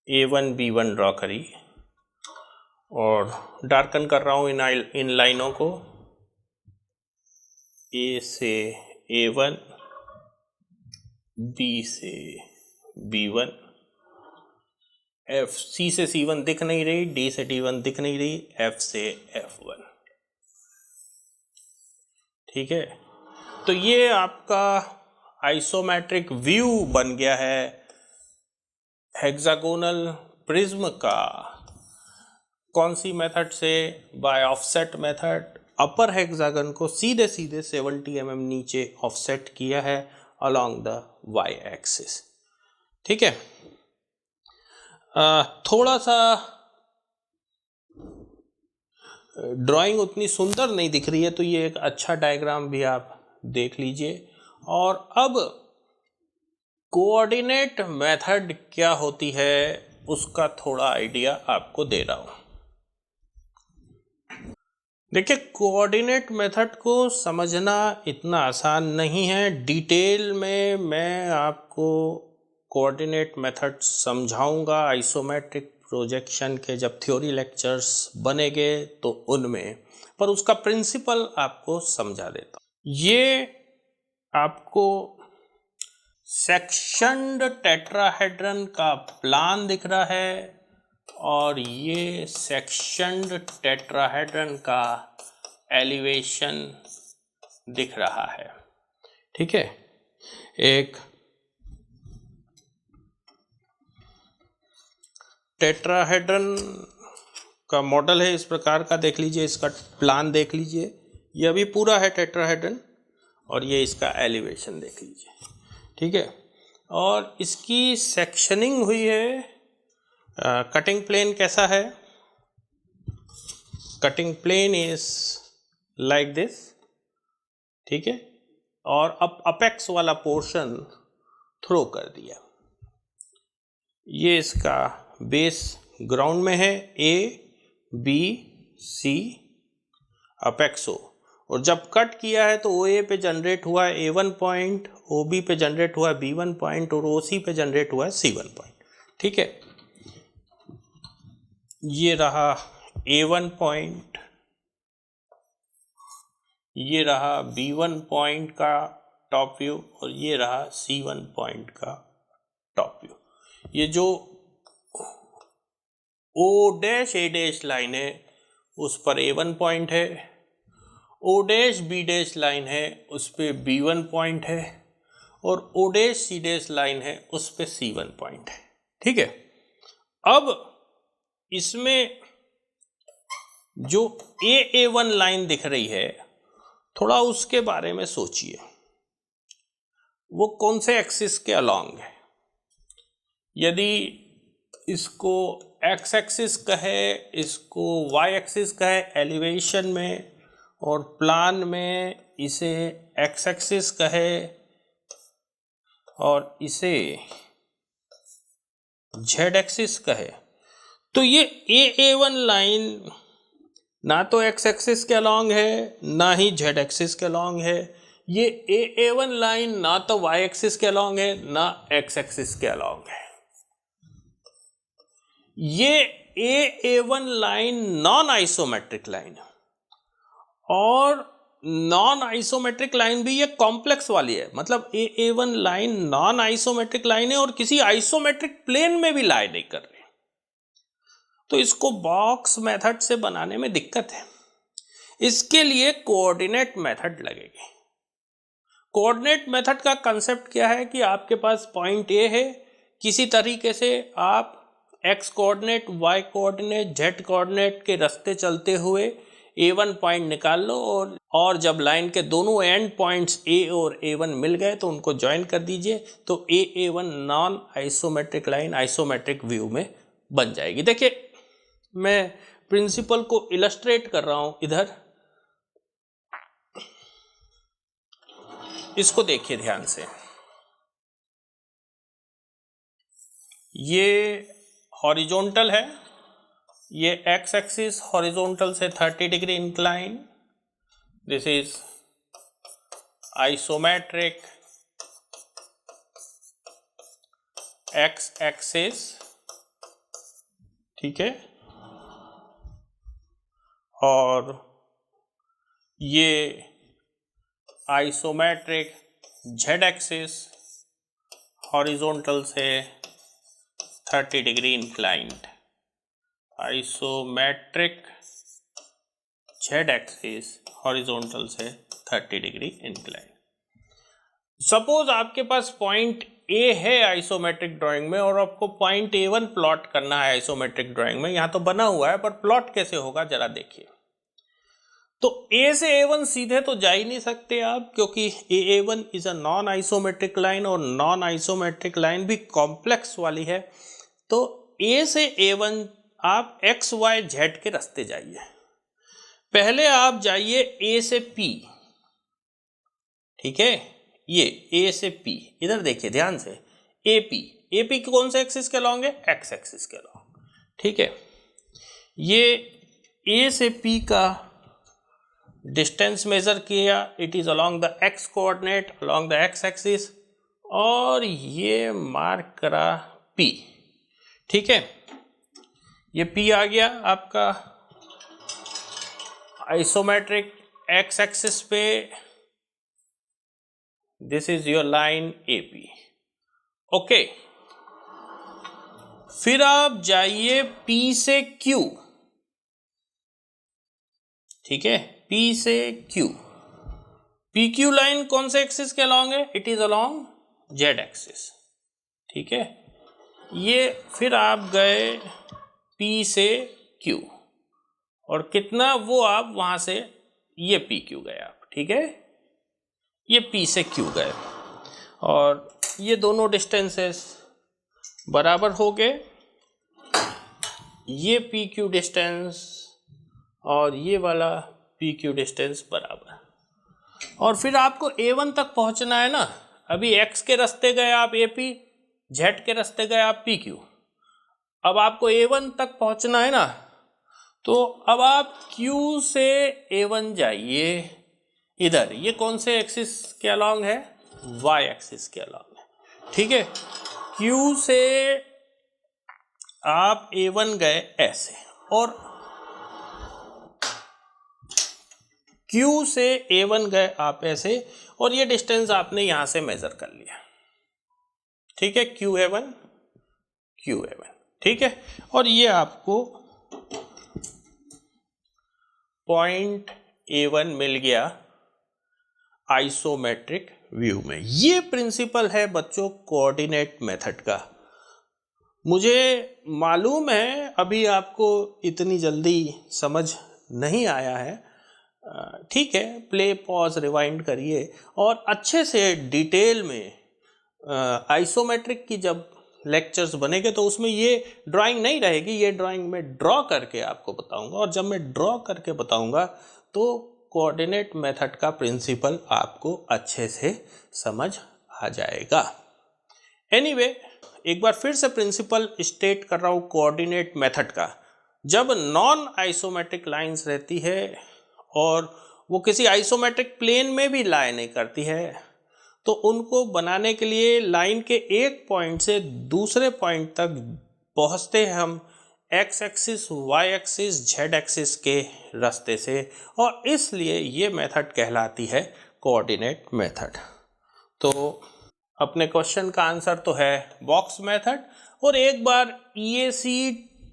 A1 B1 ड्रॉ करी, और डार्कन कर रहा हूँ इन लाइनों को। A से A1, B से B1, C से C1 दिख नहीं रही, D से D1 दिख नहीं रही, F से F1, ठीक है। तो ये आपका आइसोमेट्रिक व्यू बन गया है हेक्सागोनल प्रिज्म का। कौन सी मेथड से? By offset method. Upper hexagon को सीधे सीधे 70 mm नीचे ऑफसेट किया है अलोंग द y एक्सिस, ठीक है। थोड़ा सा ड्राइंग उतनी सुंदर नहीं दिख रही है, तो ये एक अच्छा डायग्राम भी आप देख लीजिए। और अब कोऑर्डिनेट मेथड क्या होती है उसका थोड़ा आइडिया आपको दे रहा हूं। देखिए, कोऑर्डिनेट मेथड को समझना इतना आसान नहीं है। डिटेल में मैं आपको कोऑर्डिनेट मेथड समझाऊंगा आइसोमेट्रिक प्रोजेक्शन के जब थ्योरी लेक्चर्स बनेंगे तो उनमें, पर उसका प्रिंसिपल आपको समझा देता हूं। ये आपको सेक्शनड टेट्राहेड्रन का प्लान दिख रहा है, और ये सेक्शनड टेट्राहेड्रन का एलिवेशन दिख रहा है, ठीक है। एक टेट्राहेड्रन का मॉडल है इस प्रकार का, देख लीजिए, इसका प्लान देख लीजिए। ये अभी पूरा है टेट्राहेड्रन, और ये इसका एलिवेशन देख लीजिए, ठीक है। और इसकी सेक्शनिंग हुई है। कटिंग प्लेन कैसा है? Cutting plane is like this, ठीक है। और अब अपेक्स वाला पोर्शन थ्रो कर दिया। ये इसका बेस ग्राउंड में है, A B C apex O, और जब कट किया है तो OA पे जनरेट हुआ है A1 पॉइंट, OB पे जनरेट हुआ है B1 पॉइंट, और OC पे जनरेट हुआ है C1 पॉइंट, ठीक है। ये रहा A1 पॉइंट, ये रहा B1 पॉइंट का टॉप व्यू, और ये रहा C1 पॉइंट का टॉप ये जो O dash A dash line है उस पर A1 पॉइंट है, O dash B dash line है उस पे B1 पॉइंट है, और O dash C dash line है उस पे C1 पॉइंट है। ठीक है, अब इसमें जो A1 लाइन दिख रही है थोड़ा उसके बारे में सोचिए, वो कौन से एक्सिस के अलॉन्ग है। यदि इसको एक्स एक्सिस कहे, इसको वाई एक्सिस कहे एलिवेशन में, और प्लान में इसे एक्स एक्सिस कहे, और इसे जेड एक्सिस कहे, तो ये A1 लाइन ना तो एक्स एक्सिस के अलॉन्ग है ना ही जेड एक्सिस के अलॉन्ग है। ये A1 लाइन ना तो वाई एक्सिस के अलॉन्ग है ना एक्स एक्सिस के अलॉन्ग है। ये A1 line non isometric line है, और नॉन आइसोमेट्रिक लाइन भी ये कॉम्प्लेक्स वाली है, मतलब A1 line non isometric line है और किसी आइसोमेट्रिक प्लेन में भी लाई नहीं कर रही, तो इसको बॉक्स मेथड से बनाने में दिक्कत है। इसके लिए कोऑर्डिनेट मेथड लगेगी। कोऑर्डिनेट मेथड का कंसेप्ट क्या है कि आपके पास पॉइंट A है, किसी तरीके से आप X coordinate, Y coordinate, Z coordinate के रास्ते चलते हुए A1 पॉइंट निकाल लो, और जब लाइन के दोनों एंड पॉइंट्स A और A1 मिल गए तो उनको ज्वाइन कर दीजिए, तो A1 non isometric line isometric view में बन जाएगी। देखिए मैं प्रिंसिपल को इलस्ट्रेट कर रहा हूं इधर, इसको देखिए ध्यान से। ये हॉरिजॉन्टल है, ये एक्स एक्सिस हॉरिजॉन्टल से 30 degree incline, this is isometric X axis, ठीक है, और ये आइसोमेट्रिक जेड एक्सिस हॉरिजॉन्टल से 30 degree inclined, isometric Z axis horizontal से 30 डिग्री इंक्लाइंड। सपोज आपके पास पॉइंट ए है आइसोमेट्रिक ड्राइंग में, और आपको पॉइंट A1 प्लॉट करना है आइसोमेट्रिक ड्राइंग में। यहां तो बना हुआ है पर प्लॉट कैसे होगा जरा देखिए। तो A से A1 सीधे तो जा ही नहीं सकते आप, क्योंकि A1 is a non isometric line, और नॉन आइसोमेट्रिक लाइन भी कॉम्प्लेक्स वाली है। तो A से A1 आप एक्स वाई जेड के रास्ते जाइए। पहले आप जाइए A से P, ठीक है, ये A से P, इधर देखिए ध्यान से, AP कौन से एक्सिस के अलॉन्ग है, एक्स एक्सिस के अलॉन्ग, ठीक है। ये A से P का डिस्टेंस मेजर किया, it is along the x coordinate, along the x axis, और ये मार्क करा P, ठीक है। ये P आ गया आपका आइसोमेट्रिक एक्स एक्सिस पे, this is your line AP, okay. फिर आप जाइए P से Q, ठीक है, P से Q, PQ लाइन कौन से एक्सिस के अलॉन्ग है, it is along Z axis, ठीक है। ये फिर आप गए P से Q, और कितना वो आप वहां से, ये PQ गए आप, ठीक है, ये P से Q गए, और ये दोनों डिस्टेंसेस बराबर हो गए, ये PQ डिस्टेंस और ये वाला PQ डिस्टेंस बराबर। और फिर आपको A1 तक पहुंचना है ना, अभी X के रास्ते गए आप AP, Z के रास्ते गए आप PQ, अब आपको A1 तक पहुंचना है ना, तो अब आप Q से A1 जाइए इधर, ये कौन से एक्सिस के अलॉन्ग है, Y एक्सिस के अलॉन्ग है, ठीक है। Q से आप A1 गए ऐसे, और Q से A1 गए आप ऐसे, और ये डिस्टेंस आपने यहां से मेजर कर लिया, ठीक है, QA1, QA1, ठीक है। और ये आपको पॉइंट A1 मिल गया आइसोमेट्रिक व्यू में। ये प्रिंसिपल है बच्चों कोऑर्डिनेट मेथड का। मुझे मालूम है अभी आपको इतनी जल्दी समझ नहीं आया है, ठीक है, प्ले पॉज रिवाइंड करिए और अच्छे से डिटेल में आइसोमेट्रिक की जब लेक्चर्स बनेंगे तो उसमें ये ड्राइंग नहीं रहेगी, ये ड्राइंग मैं ड्रॉ करके आपको बताऊंगा। और जब मैं ड्रॉ करके बताऊंगा तो कोऑर्डिनेट मेथड का प्रिंसिपल आपको अच्छे से समझ आ जाएगा। एनीवे, एक बार फिर से प्रिंसिपल स्टेट कर रहा हूँ कोऑर्डिनेट मेथड का। जब नॉन आइसोमेट्रिक लाइंस रहती है और वो किसी आइसोमेट्रिक प्लेन में भी लाई नहीं करती है तो उनको बनाने के लिए लाइन के एक पॉइंट से दूसरे पॉइंट तक पहुंचते हैं हम X axis, Y axis, Z axis के रास्ते से, और इसलिए ये मेथड कहलाती है कोऑर्डिनेट मेथड। तो अपने क्वेश्चन का आंसर तो है बॉक्स मेथड। और एक बार EAC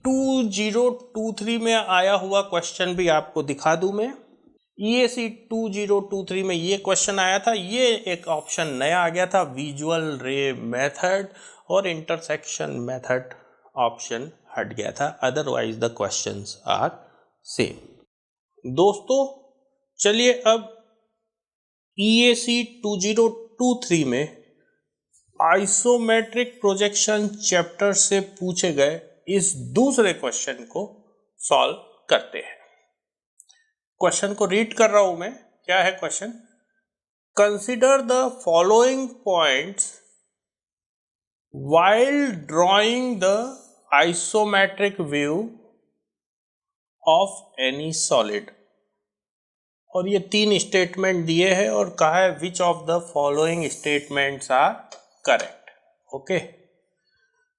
2023 में आया हुआ क्वेश्चन भी आपको दिखा दूं मैं। EAC 2023 में ये क्वेश्चन आया था, ये एक ऑप्शन नया आ गया था, विजुअल रे मेथड, और इंटरसेक्शन मेथड ऑप्शन हट गया था, otherwise the questions are same. दोस्तों चलिए अब EAC 2023 में आइसोमेट्रिक प्रोजेक्शन चैप्टर से पूछे गए इस दूसरे क्वेश्चन को सॉल्व करते हैं। क्वेश्चन को रीड कर रहा हूं मैं। क्या है question? Consider the following points while drawing the isometric view of any solid। और ये 3 स्टेटमेंट दिए हैं और कहा है which of the following statements are correct. Okay,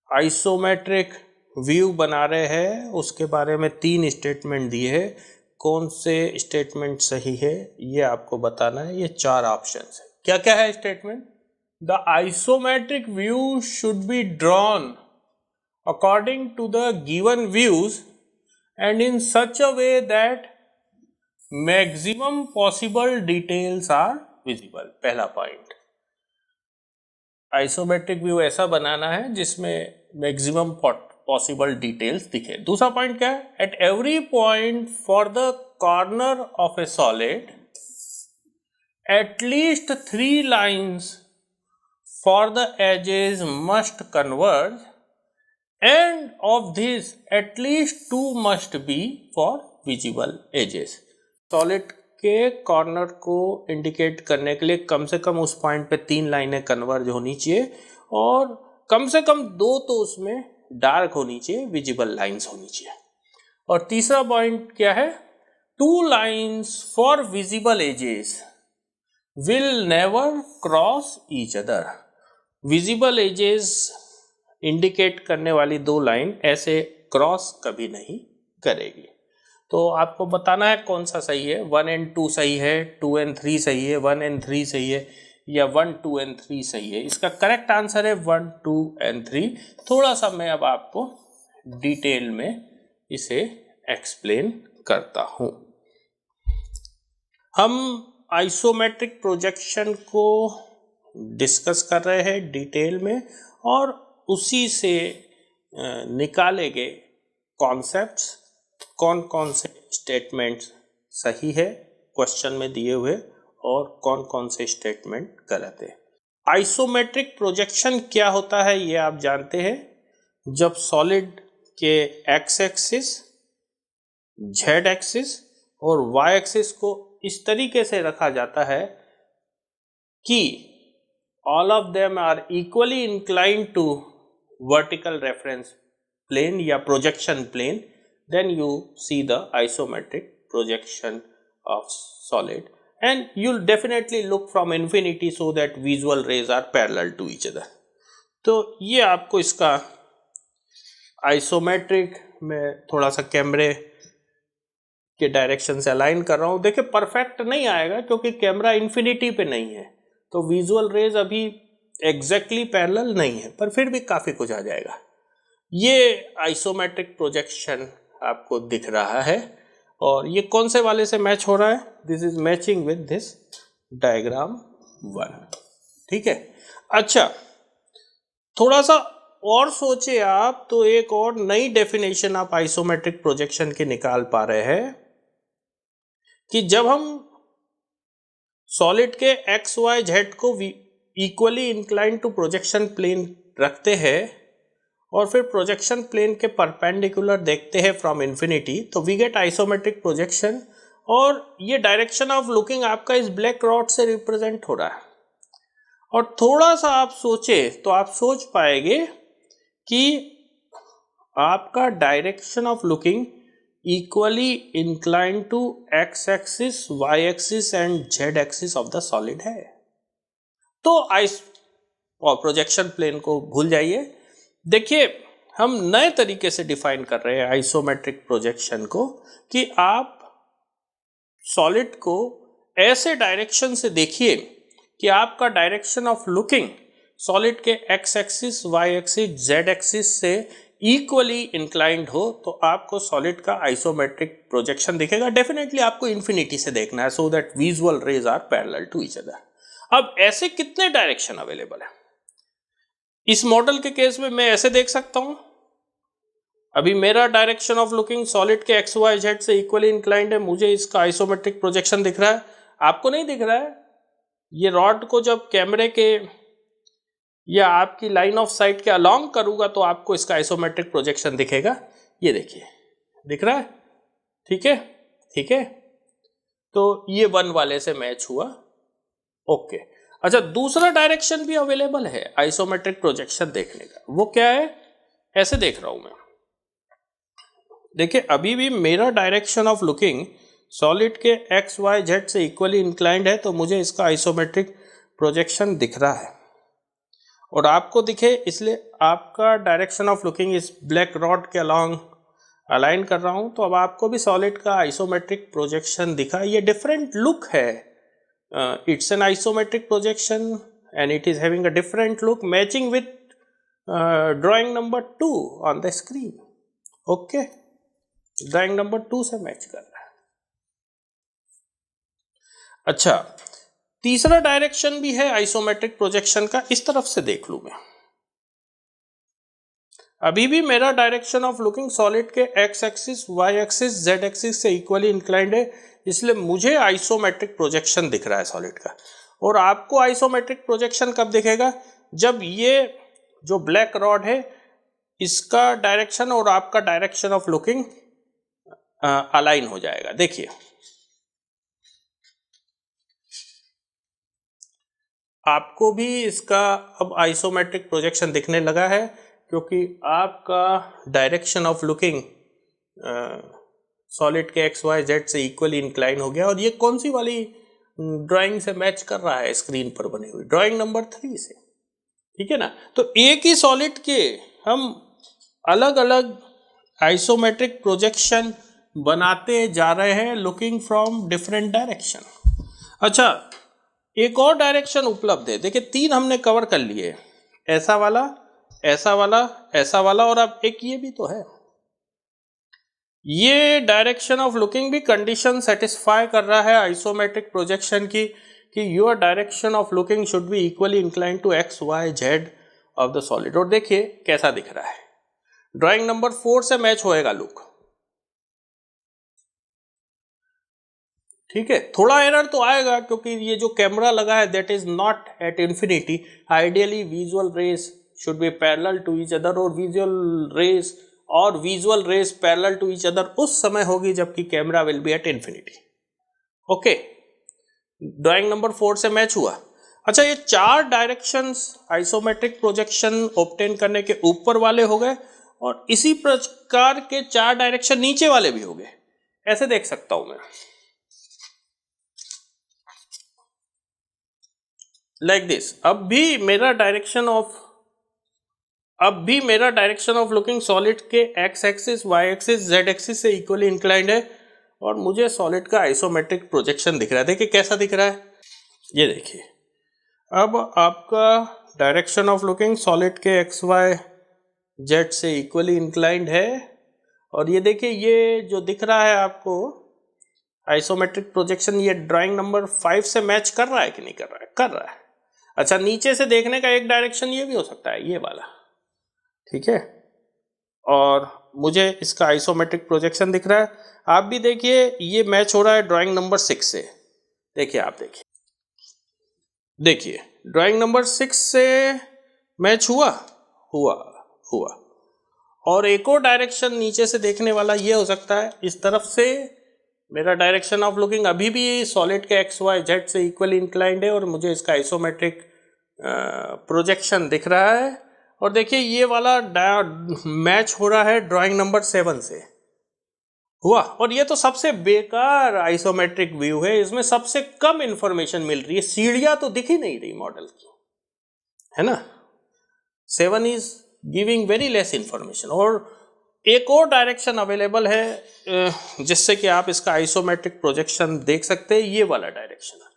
isometric view बना रहे हैं, उसके बारे में 3 स्टेटमेंट दिए हैं। कौन से स्टेटमेंट सही है ये आपको बताना है। ये 4 ऑप्शंस है। क्या क्या है statement? The isometric view should be drawn according to the given views and in such a way that maximum possible details are visible। पहला पॉइंट, आइसोमेट्रिक व्यू ऐसा बनाना है जिसमें मैक्सिमम पॉसिबल डिटेल्स दिखे। दूसरा पॉइंट क्या है? At every point for the corner of a solid at least 3 lines for the edges must converge and of this at least 2 must be for visible edges। Solid के कॉर्नर को इंडिकेट करने के लिए कम से कम उस पॉइंट पे 3 लाइनें कन्वर्ज होनी चाहिए और कम से कम 2 तो उसमें डार्क होनी चाहिए, विजिबल लाइंस होनी चाहिए। और तीसरा पॉइंट क्या है? 2 lines for visible edges will never cross each other. Visible edges indicate करने वाली 2 लाइन ऐसे क्रॉस कभी नहीं करेगी। तो आपको बताना है कौन सा सही है। 1 and 2 सही है, 2 and 3 सही है, 1 and 3 सही है, या 1, 2 and 3 सही है। इसका करेक्ट आंसर है 1, 2 and 3। थोड़ा सा मैं अब आपको डिटेल में इसे एक्सप्लेन करता हूं। हम आइसोमेट्रिक प्रोजेक्शन को डिस्कस कर रहे हैं डिटेल में और उसी से निकाले गए कॉन्सेप्ट्स, कौन कौन से स्टेटमेंट्स सही है क्वेश्चन में दिए हुए और कौन कौन से स्टेटमेंट गलत है। आइसोमेट्रिक प्रोजेक्शन क्या होता है ये आप जानते हैं। जब सॉलिड के एक्स एक्सिस, जेड एक्सिस और वाई एक्सिस को इस तरीके से रखा जाता है कि all of them are equally inclined to vertical reference plane या projection plane, then you see the isometric projection of solid and you'll definitely look from infinity so that visual rays are parallel to each other। तो ये आपको इसका आइसोमेट्रिक में थोड़ा सा कैमरे के डायरेक्शन से अलाइन कर रहा हूँ। देखिए परफेक्ट नहीं आएगा क्योंकि कैमरा इन्फिनिटी पे नहीं है, तो विजुअल रेज अभी एग्जैक्टली पैरेलल नहीं है, पर फिर भी काफ़ी कुछ आ जाएगा। ये आइसोमेट्रिक प्रोजेक्शन आपको दिख रहा है और ये कौन से वाले से मैच हो रहा है? This is matching with this diagram 1। ठीक है, अच्छा थोड़ा सा और सोचे आप तो एक और नई डेफिनेशन आप आइसोमेट्रिक प्रोजेक्शन की निकाल पा रहे हैं कि जब हम सॉलिड के एक्स वाई जेड को equally incline to projection plane रखते हैं और फिर प्रोजेक्शन प्लेन के परपेंडिकुलर देखते हैं फ्रॉम इन्फिनिटी, तो वी गेट आइसोमेट्रिक प्रोजेक्शन। और ये डायरेक्शन ऑफ लुकिंग आपका इस ब्लैक रॉड से रिप्रेजेंट हो रहा है। और थोड़ा सा आप सोचे तो आप सोच पाएंगे कि आपका direction of looking equally incline to X axis, Y axis and Z axis of the solid है। तो और प्रोजेक्शन प्लेन को भूल जाइए। देखिए हम नए तरीके से डिफाइन कर रहे हैं आइसोमेट्रिक प्रोजेक्शन को कि आप सॉलिड को ऐसे डायरेक्शन से देखिए कि आपका डायरेक्शन ऑफ लुकिंग सॉलिड के X axis, Y axis, Z axis से इक्वली इंक्लाइंड हो, तो आपको सॉलिड का आइसोमेट्रिक प्रोजेक्शन दिखेगा। डेफिनेटली आपको इन्फिनिटी से देखना है so that visual rays are parallel to each other. अब ऐसे कितने डायरेक्शन अवेलेबल है? इस मॉडल के केस में मैं ऐसे देख सकता हूं, अभी मेरा डायरेक्शन ऑफ लुकिंग सॉलिड के एक्स वाई जेड से इक्वली इंक्लाइंड है, मुझे इसका आइसोमेट्रिक प्रोजेक्शन दिख रहा है। आपको नहीं दिख रहा है? ये रॉड को जब कैमरे के या आपकी लाइन ऑफ साइट के अलोंग करूंगा तो आपको इसका आइसोमेट्रिक प्रोजेक्शन दिखेगा। ये देखिए, दिख रहा है? ठीक है, ठीक है। तो ये 1 वाले से मैच हुआ। ओके, अच्छा दूसरा डायरेक्शन भी अवेलेबल है आइसोमेट्रिक प्रोजेक्शन देखने का। वो क्या है? ऐसे देख रहा हूं मैं। देखिए अभी भी मेरा डायरेक्शन ऑफ लुकिंग सॉलिड के एक्स वाई जेड से इक्वली इंक्लाइंड है, तो मुझे इसका आइसोमेट्रिक प्रोजेक्शन दिख रहा है। और आपको दिखे इसलिए आपका डायरेक्शन ऑफ लुकिंग इस ब्लैक रॉड के अलोंग अलाइन कर रहा हूं, तो अब आपको भी सॉलिड का आइसोमेट्रिक प्रोजेक्शन दिखा। ये डिफरेंट लुक है, it's an isometric projection and it is having a different look matching with drawing number 2 on the screen. Okay, drawing number 2 से मैच कर रहा है। अच्छा तीसरा डायरेक्शन भी है आइसोमेट्रिक प्रोजेक्शन का, इस तरफ से देख लूं मैं। अभी भी मेरा डायरेक्शन ऑफ लुकिंग सॉलिड के X axis, Y axis, Z axis से इक्वली इंक्लाइंड है, इसलिए मुझे आइसोमेट्रिक प्रोजेक्शन दिख रहा है सॉलिड का। और आपको आइसोमेट्रिक प्रोजेक्शन कब दिखेगा? जब ये जो ब्लैक रॉड है इसका डायरेक्शन और आपका डायरेक्शन ऑफ लुकिंग अलाइन हो जाएगा। देखिए आपको भी इसका अब आइसोमेट्रिक प्रोजेक्शन दिखने लगा है, क्योंकि आपका डायरेक्शन ऑफ लुकिंग सॉलिड के एक्स वाई जेड से इक्वली इंक्लाइन हो गया। और ये कौन सी वाली ड्राइंग से मैच कर रहा है? स्क्रीन पर बनी हुई ड्राइंग नंबर 3 से। ठीक है ना? तो एक ही सॉलिड के हम अलग अलग आइसोमेट्रिक प्रोजेक्शन बनाते जा रहे हैं लुकिंग फ्रॉम डिफरेंट डायरेक्शन। अच्छा एक और डायरेक्शन उपलब्ध है। देखिए 3 हमने कवर कर लिए, ऐसा वाला, ऐसा वाला, ऐसा वाला, और अब एक ये भी तो है। ये डायरेक्शन ऑफ लुकिंग भी कंडीशन सेटिस्फाई कर रहा है आइसोमेट्रिक प्रोजेक्शन की कि your direction of looking should be equally incline to X Y Z of the solid. और देखिए कैसा दिख रहा है, ड्राइंग नंबर 4 से मैच होएगा लुक। ठीक है, थोड़ा एरर तो आएगा क्योंकि ये जो कैमरा लगा है that is not at infinity. Ideally visual rays should be parallel to each other, और visual rays parallel to each other उस समय होगी जबकि camera will be at infinity. Okay, drawing number 4 से मैच हुआ। अच्छा ये 4 डायरेक्शंस आइसोमेट्रिक प्रोजेक्शन ऑब्टेन करने के ऊपर वाले हो गए, और इसी प्रकार के 4 डायरेक्शन नीचे वाले भी हो गए। ऐसे देख सकता हूं मैं, लाइक दिस। अब भी मेरा डायरेक्शन ऑफ लुकिंग सॉलिड के X axis, Y axis, Z axis से इक्वली इंक्लाइंड है, और मुझे सॉलिड का आइसोमेट्रिक प्रोजेक्शन दिख रहा है। देखिए कैसा दिख रहा है, ये देखिए। अब आपका डायरेक्शन ऑफ लुकिंग सॉलिड के एक्स वाई जेड से इक्वली इंक्लाइंड है। और ये देखिए, ये जो दिख रहा है आपको आइसोमेट्रिक प्रोजेक्शन, ये ड्राइंग नंबर 5 से मैच कर रहा है कि नहीं कर रहा है? कर रहा है। अच्छा, नीचे से देखने का एक डायरेक्शन ये भी हो सकता है, ये वाला, ठीक है। और मुझे इसका आइसोमेट्रिक प्रोजेक्शन दिख रहा है। आप भी देखिए, ये मैच हो रहा है ड्राइंग नंबर 6 से। देखिए, आप देखिए ड्राइंग नंबर 6 से मैच हुआ हुआ हुआ। और एक और डायरेक्शन नीचे से देखने वाला ये हो सकता है, इस तरफ से मेरा डायरेक्शन ऑफ लुकिंग अभी भी सॉलिड के एक्स वाई जेड से इक्वली इंक्लाइंड है और मुझे इसका आइसोमेट्रिक प्रोजेक्शन दिख रहा है। और देखिए, ये वाला मैच हो रहा है ड्राइंग नंबर 7 से। हुआ। और ये तो सबसे बेकार आइसोमेट्रिक व्यू है, इसमें सबसे कम इंफॉर्मेशन मिल रही है, सीढ़ियां तो दिख ही नहीं रही मॉडल की, है ना। 7 is giving very less information. और एक और डायरेक्शन अवेलेबल है जिससे कि आप इसका आइसोमेट्रिक प्रोजेक्शन देख सकते हैं, ये वाला डायरेक्शन है।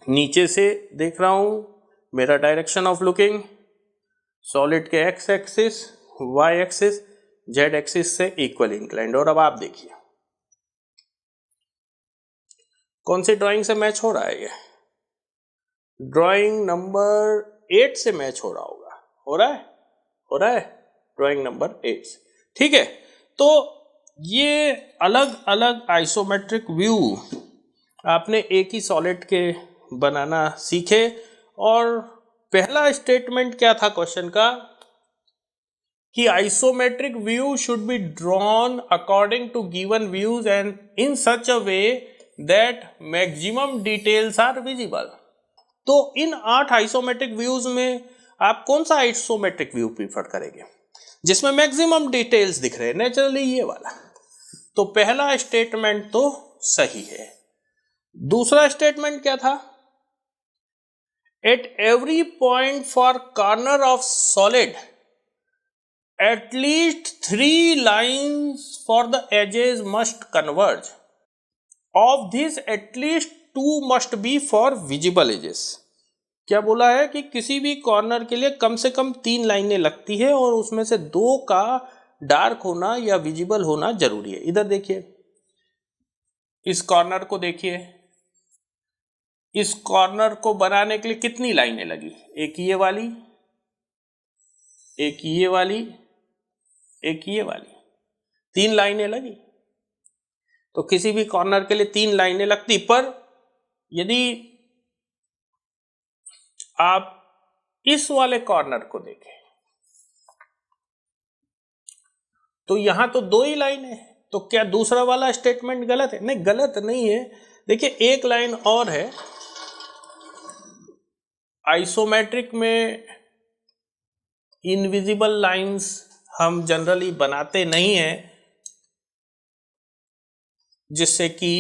नीचे से देख रहा हूं, मेरा डायरेक्शन ऑफ लुकिंग सॉलिड के X axis, Y axis, Z axis से इक्वल इंक्लाइंड। और अब आप देखिए कौन सी ड्राइंग से मैच हो रहा है। ये ड्राइंग नंबर 8 से मैच हो रहा होगा। हो रहा है ड्राइंग नंबर 8 से, ठीक है। तो ये अलग अलग आइसोमेट्रिक व्यू आपने एक ही सॉलिड के बनाना सीखे। और पहला स्टेटमेंट क्या था क्वेश्चन का कि isometric view should be drawn according to given views and in such a way that maximum details are visible. तो इन 8 आइसोमेट्रिक व्यूज में आप कौन सा आइसोमेट्रिक व्यू प्रीफर करेंगे जिसमें मैक्सिमम डिटेल्स दिख रहे हैं? नेचुरली ये वाला। तो पहला स्टेटमेंट तो सही है। दूसरा स्टेटमेंट क्या था? At every point for corner of solid at least 3 lines for the edges must converge. Of this, at least 2 must be for visible edges. क्या बोला है कि किसी भी कॉर्नर के लिए कम से कम 3 लाइनें लगती है और उसमें से 2 का डार्क होना या विजिबल होना जरूरी है। इधर देखिए, इस कॉर्नर को देखिए, इस कॉर्नर को बनाने के लिए कितनी लाइनें लगी? एक ये वाली, एक ये वाली, एक ये वाली, 3 लाइनें लगी। तो किसी भी कॉर्नर के लिए 3 लाइनें लगती। पर यदि आप इस वाले कॉर्नर को देखें तो यहां तो 2 ही लाइनें हैं। तो क्या दूसरा वाला स्टेटमेंट गलत है? नहीं, गलत नहीं है। देखिए, एक लाइन और है। आइसोमेट्रिक में इनविजिबल लाइंस हम जनरली बनाते नहीं हैं जिससे कि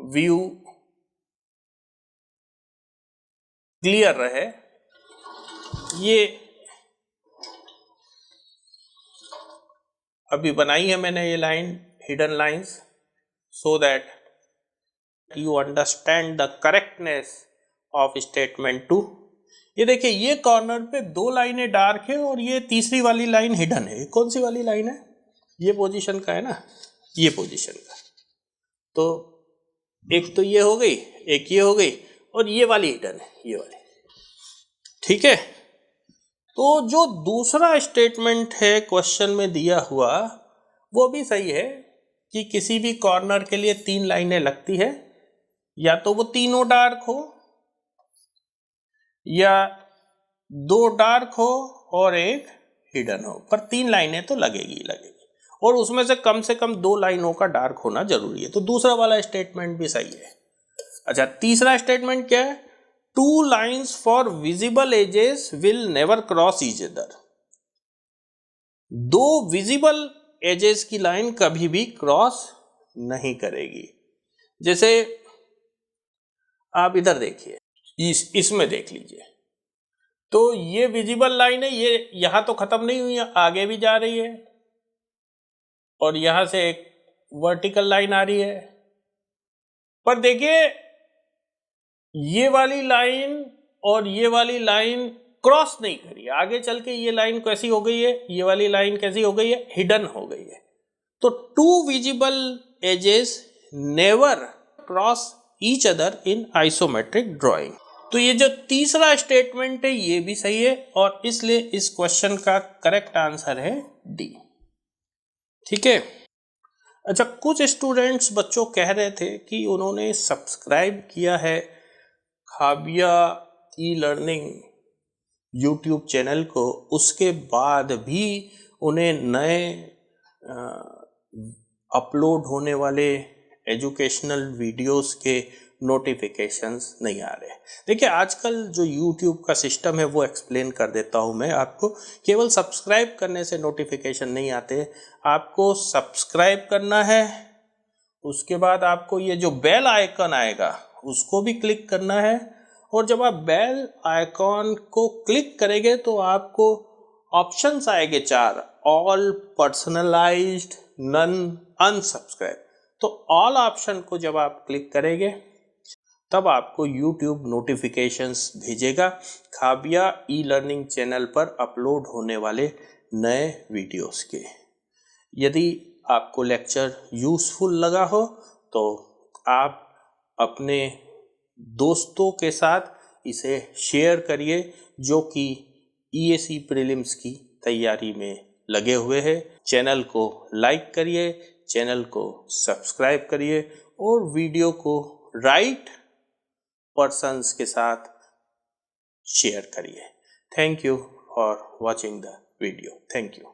व्यू क्लियर रहे। ये अभी बनाई है मैंने ये line, hidden lines, so that you understand the correctness of statement 2। ये देखिए, ये कॉर्नर पे 2 लाइनें डार्क है और ये तीसरी वाली लाइन हिडन है। कौन सी वाली लाइन है? ये पोजीशन का है ना, ये पोजीशन का। तो एक तो ये हो गई, एक ये हो गई, और ये वाली हिडन है, ये वाली, ठीक है। तो जो दूसरा स्टेटमेंट है क्वेश्चन में दिया हुआ, वो भी सही है कि किसी भी कॉर्नर के लिए 3 लाइनें लगती है, या तो वो तीनों डार्क हो या 2 डार्क हो और एक हिडन हो, पर 3 लाइनें तो लगेगी। और उसमें से कम 2 लाइनों का डार्क होना जरूरी है। तो दूसरा वाला स्टेटमेंट भी सही है। अच्छा, तीसरा स्टेटमेंट क्या है? 2 lines for visible edges will never cross each other. 2 visible edges की लाइन कभी भी क्रॉस नहीं करेगी। जैसे आप इधर देखिए, इसमें देख लीजिए, तो ये विजिबल लाइन है, ये यहां तो खत्म नहीं हुई है, आगे भी जा रही है, और यहां से एक वर्टिकल लाइन आ रही है। पर देखिए, ये वाली लाइन और ये वाली लाइन क्रॉस नहीं करिए। आगे चल के ये लाइन कैसी हो गई है, ये वाली लाइन कैसी हो गई है, हिडन हो गई है। तो two visible edges never cross each other in isometric drawing. तो ये जो तीसरा स्टेटमेंट है ये भी सही है, और इसलिए इस क्वेश्चन का करेक्ट आंसर है डी। ठीक है। अच्छा, कुछ स्टूडेंट्स बच्चों कह रहे थे कि उन्होंने सब्सक्राइब किया है Khabia e learning YouTube channel को, उसके बाद भी उन्हें नए अपलोड होने वाले एजुकेशनल वीडियोस के नोटिफिकेशंस नहीं आ रहे। देखिए, आजकल जो यूट्यूब का सिस्टम है वो एक्सप्लेन कर देता हूँ मैं आपको। केवल सब्सक्राइब करने से नोटिफिकेशन नहीं आते, आपको सब्सक्राइब करना है, उसके बाद आपको ये जो बेल आइकन आएगा उसको भी क्लिक करना है, और जब आप बेल आइकॉन को क्लिक करेंगे तो आपको ऑप्शंस आएंगे 4, ऑल, पर्सनलाइज्ड, नन, अनसब्सक्राइब। तो ऑल ऑप्शन को जब आप क्लिक करेंगे तब आपको YouTube नोटिफिकेशंस भेजेगा खाबिया ई लर्निंग चैनल पर अपलोड होने वाले नए वीडियोस के। यदि आपको लेक्चर यूज़फुल लगा हो तो आप अपने दोस्तों के साथ इसे शेयर करिए जो कि EAC प्रीलिम्स की तैयारी में लगे हुए हैं। चैनल को लाइक करिए, चैनल को सब्सक्राइब करिए, और वीडियो को राइट पर्सन्स के साथ शेयर करिए। Thank you for watching the video. Thank you.